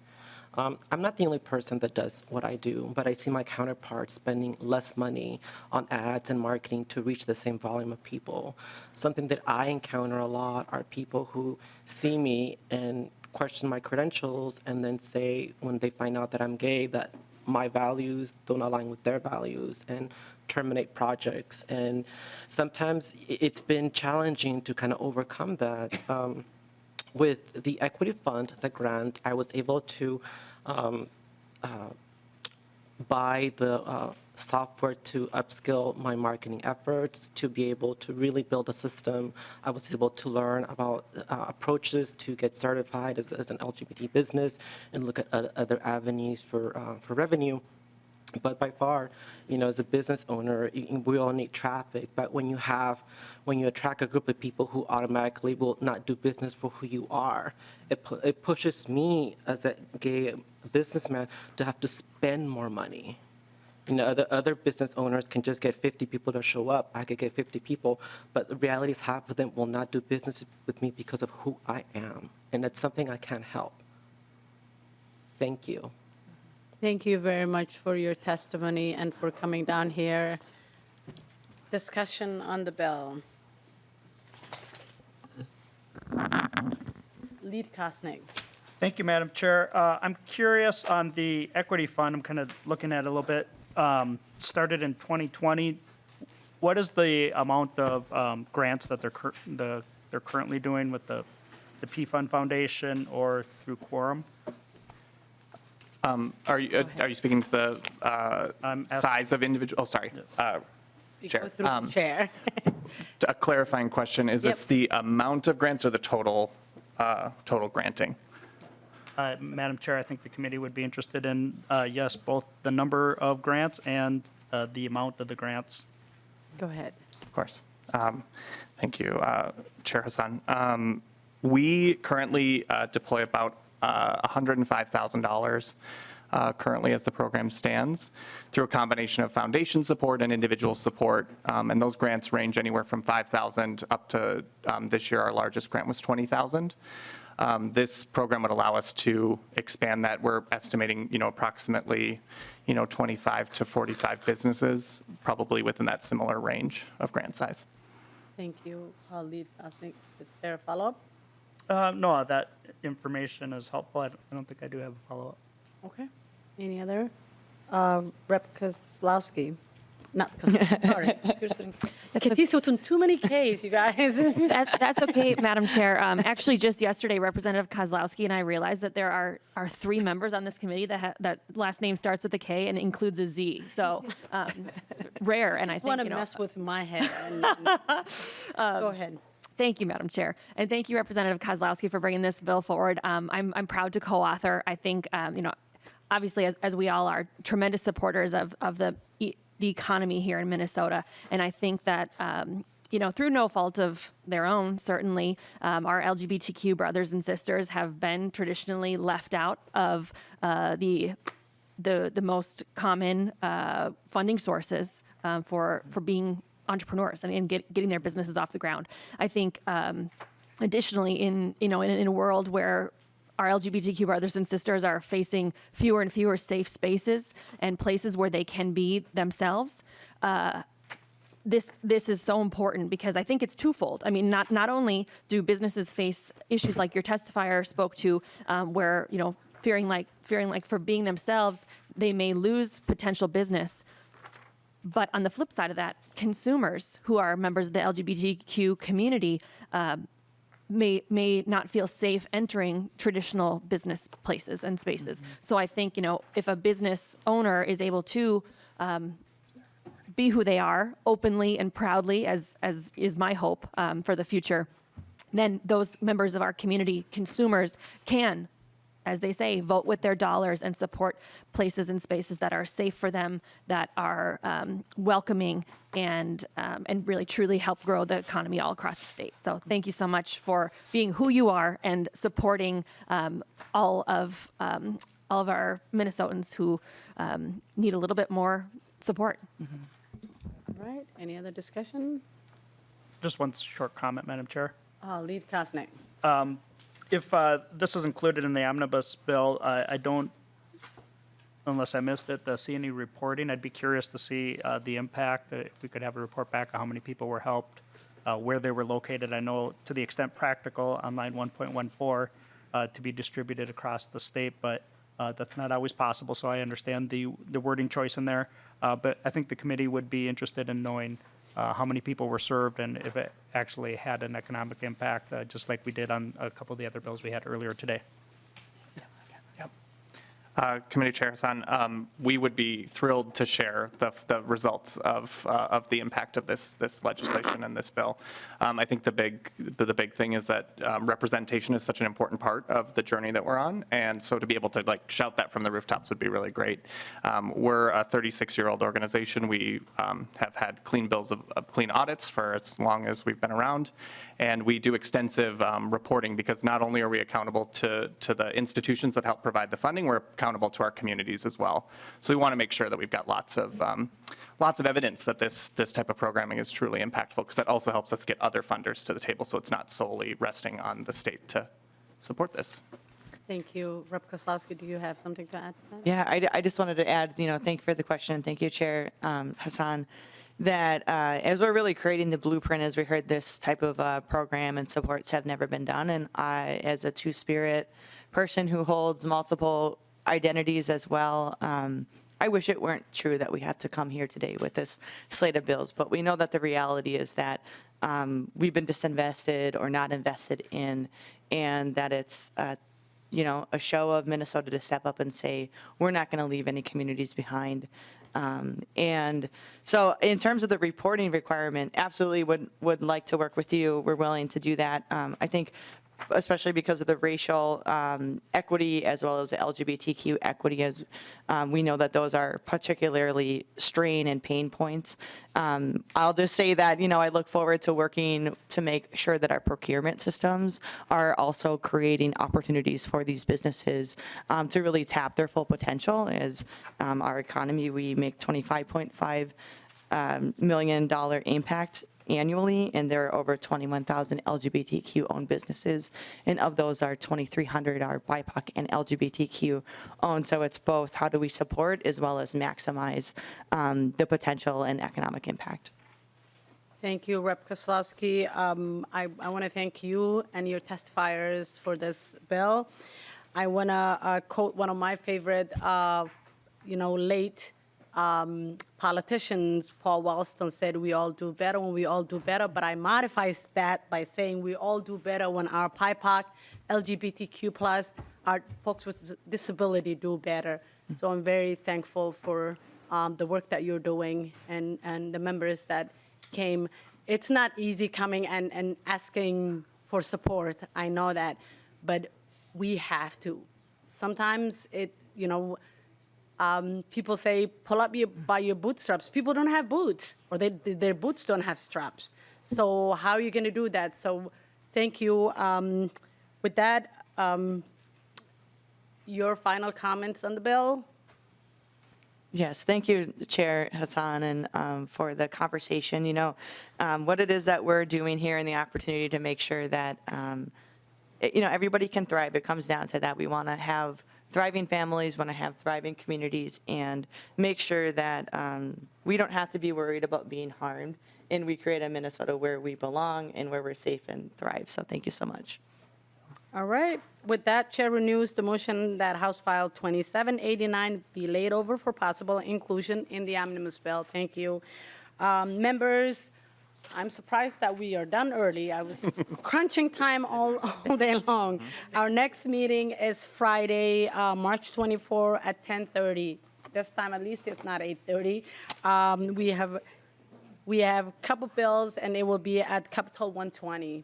I'm not the only person that does what I do, but I see my counterparts spending less money on ads and marketing to reach the same volume of people. Something that I encounter a lot are people who see me and question my credentials and then say, when they find out that I'm gay, that my values don't align with their values and terminate projects. And sometimes it's been challenging to kind of overcome that. With the equity fund, the grant, I was able to buy the software to upskill my marketing efforts, to be able to really build a system. I was able to learn about approaches to get certified as an LGBT business and look at other avenues for revenue. But by far, as a business owner, we all need traffic. But when you attract a group of people who automatically will not do business for who you are, it pushes me as a gay businessman to have to spend more money. Other business owners can just get 50 people to show up. I could get 50 people, but the reality is half of them will not do business with me because of who I am, and that's something I can't help. Thank you. Thank you very much for your testimony and for coming down here. Discussion on the bill. Lead Kosnick. Thank you, Madam Chair. I'm curious on the equity fund. I'm kind of looking at it a little bit. Started in 2020. What is the amount of grants that they're currently doing with the PFund Foundation or through Quorum? Are you speaking to the size of individual? Oh, sorry. Chair. Chair. A clarifying question: is this the amount of grants or the total granting? Madam Chair, I think the committee would be interested in yes, both the number of grants and the amount of the grants. Go ahead. Of course. Thank you, Chair Hassan. We currently deploy about $105,000 currently as the program stands through a combination of foundation support and individual support. And those grants range anywhere from $5,000 up to this year our largest grant was $20,000. This program would allow us to expand that. We're estimating, approximately, 25 to 45 businesses, probably within that similar range of grant size. Thank you. I'll lead. I think, is there a follow-up? No, that information is helpful. I don't think I do have a follow-up. Okay. Any other? Rep. Kozlowski. Not Kozlowski, sorry. Katiso, too many Ks, you guys. That's okay, Madam Chair. Actually, just yesterday, Representative Kozlowski and I realized that there are 3 members on this committee that last name starts with a K and includes a Z. So rare, and I think, want to mess with my head. Go ahead. Thank you, Madam Chair. And thank you, Representative Kozlowski, for bringing this bill forward. I'm proud to co-author. I think, obviously, as we all are, tremendous supporters of the economy here in Minnesota. And I think that, through no fault of their own, certainly, our LGBTQ brothers and sisters have been traditionally left out of the most common funding sources for being entrepreneurs and getting their businesses off the ground. I think, additionally, in a world where our LGBTQ brothers and sisters are facing fewer and fewer safe spaces and places where they can be themselves, this is so important because I think it's twofold. I mean, not only do businesses face issues like your testifier spoke to, where fearing like for being themselves, they may lose potential business. But on the flip side of that, consumers who are members of the LGBTQ community may not feel safe entering traditional business places and spaces. So I think, if a business owner is able to be who they are openly and proudly, as is my hope for the future, then those members of our community, consumers, can, as they say, vote with their dollars and support places and spaces that are safe for them, that are welcoming, and really truly help grow the economy all across the state. So thank you so much for being who you are and supporting all of our Minnesotans who need a little bit more support. All right, any other discussion? Just one short comment, Madam Chair. Lead Kozlowski. If this is included in the omnibus bill, I don't, unless I missed it, see any reporting. I'd be curious to see the impact, if we could have a report back on how many people were helped, where they were located. I know to the extent practical on line 1.14 to be distributed across the state, but that's not always possible, so I understand the wording choice in there. But I think the committee would be interested in knowing how many people were served and if it actually had an economic impact, just like we did on a couple of the other bills we had earlier today. Committee Chair Hassan, we would be thrilled to share the results of the impact of this legislation and this bill. I think the big thing is that representation is such an important part of the journey that we're on, and so to be able to shout that from the rooftops would be really great. We're a 36-year-old organization. We have had clean bills of clean audits for as long as we've been around, and we do extensive reporting because not only are we accountable to the institutions that help provide the funding, we're accountable to our communities as well. So we want to make sure that we've got lots of evidence that this type of programming is truly impactful, because that also helps us get other funders to the table, so it's not solely resting on the state to support this. Thank you. Rep. Kozlowski, do you have something to add to that? Yeah, I just wanted to add, thank you for the question. Thank you, Chair Hassan, that as we're really creating the blueprint, as we heard, this type of program and supports have never been done. And I, as a two-spirit person who holds multiple identities as well, I wish it weren't true that we have to come here today with this slate of bills, but we know that the reality is that we've been disinvested or not invested in, and that it's a show of Minnesota to step up and say, we're not going to leave any communities behind. And so in terms of the reporting requirement, absolutely would like to work with you. We're willing to do that. I think especially because of the racial equity as well as the LGBTQ equity, as we know that those are particularly strain and pain points. I'll just say that, I look forward to working to make sure that our procurement systems are also creating opportunities for these businesses to really tap their full potential. As our economy, we make $25.5 million impact annually, and there are over 21,000 LGBTQ owned businesses, and of those are 2,300 are BIPOC and LGBTQ owned. So it's both how do we support as well as maximize the potential and economic impact. Thank you, Rep. Kozlowski. I want to thank you and your testifiers for this bill. I want to quote one of my favorite, late politicians, Paul Wellstone, said, "We all do better when we all do better." But I modify that by saying we all do better when our BIPOC, LGBTQ+, our folks with disability do better. So I'm very thankful for the work that you're doing and the members that came. It's not easy coming and asking for support. I know that, but we have to. Sometimes people say, pull up by your bootstraps. People don't have boots, or their boots don't have straps. So how are you going to do that? So thank you. With that, your final comments on the bill? Yes, thank you, Chair Hassan, and for the conversation. What it is that we're doing here and the opportunity to make sure that, everybody can thrive. It comes down to that. We want to have thriving families, want to have thriving communities, and make sure that we don't have to be worried about being harmed, and we create a Minnesota where we belong and where we're safe and thrive. So thank you so much. All right. With that, Chair renews the motion that House File 2789 be laid over for possible inclusion in the omnibus bill. Thank you. Members, I'm surprised that we are done early. I was crunching time all day long. Our next meeting is Friday, March 24 at 10:30. This time, at least, it's not 8:30. We have a couple bills, and it will be at Capitol 120.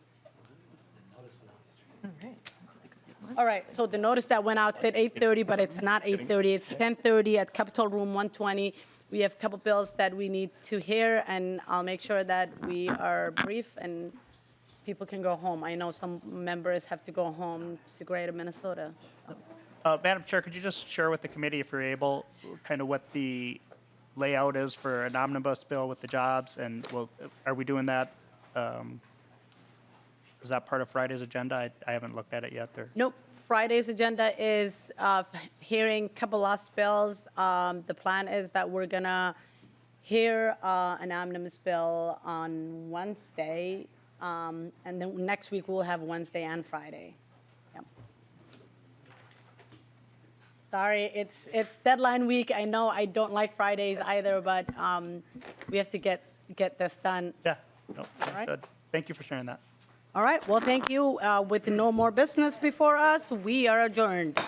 All right, so the notice that went out said 8:30, but it's not 8:30, it's 10:30 at Capitol Room 120. We have a couple bills that we need to hear, and I'll make sure that we are brief and people can go home. I know some members have to go home to Greater Minnesota. Madam Chair, could you just share with the committee, if you're able, kind of what the layout is for an omnibus bill with the jobs, and are we doing that? Is that part of Friday's agenda? I haven't looked at it yet. Nope. Friday's agenda is hearing a couple last bills. The plan is that we're gonna hear an omnibus bill on Wednesday, and then next week we'll have Wednesday and Friday. Yep. Sorry, it's deadline week. I know I don't like Fridays either, but we have to get this done. Yeah. No, All right. good. Thank you for sharing that. All right. Well, thank you. With no more business before us, we are adjourned.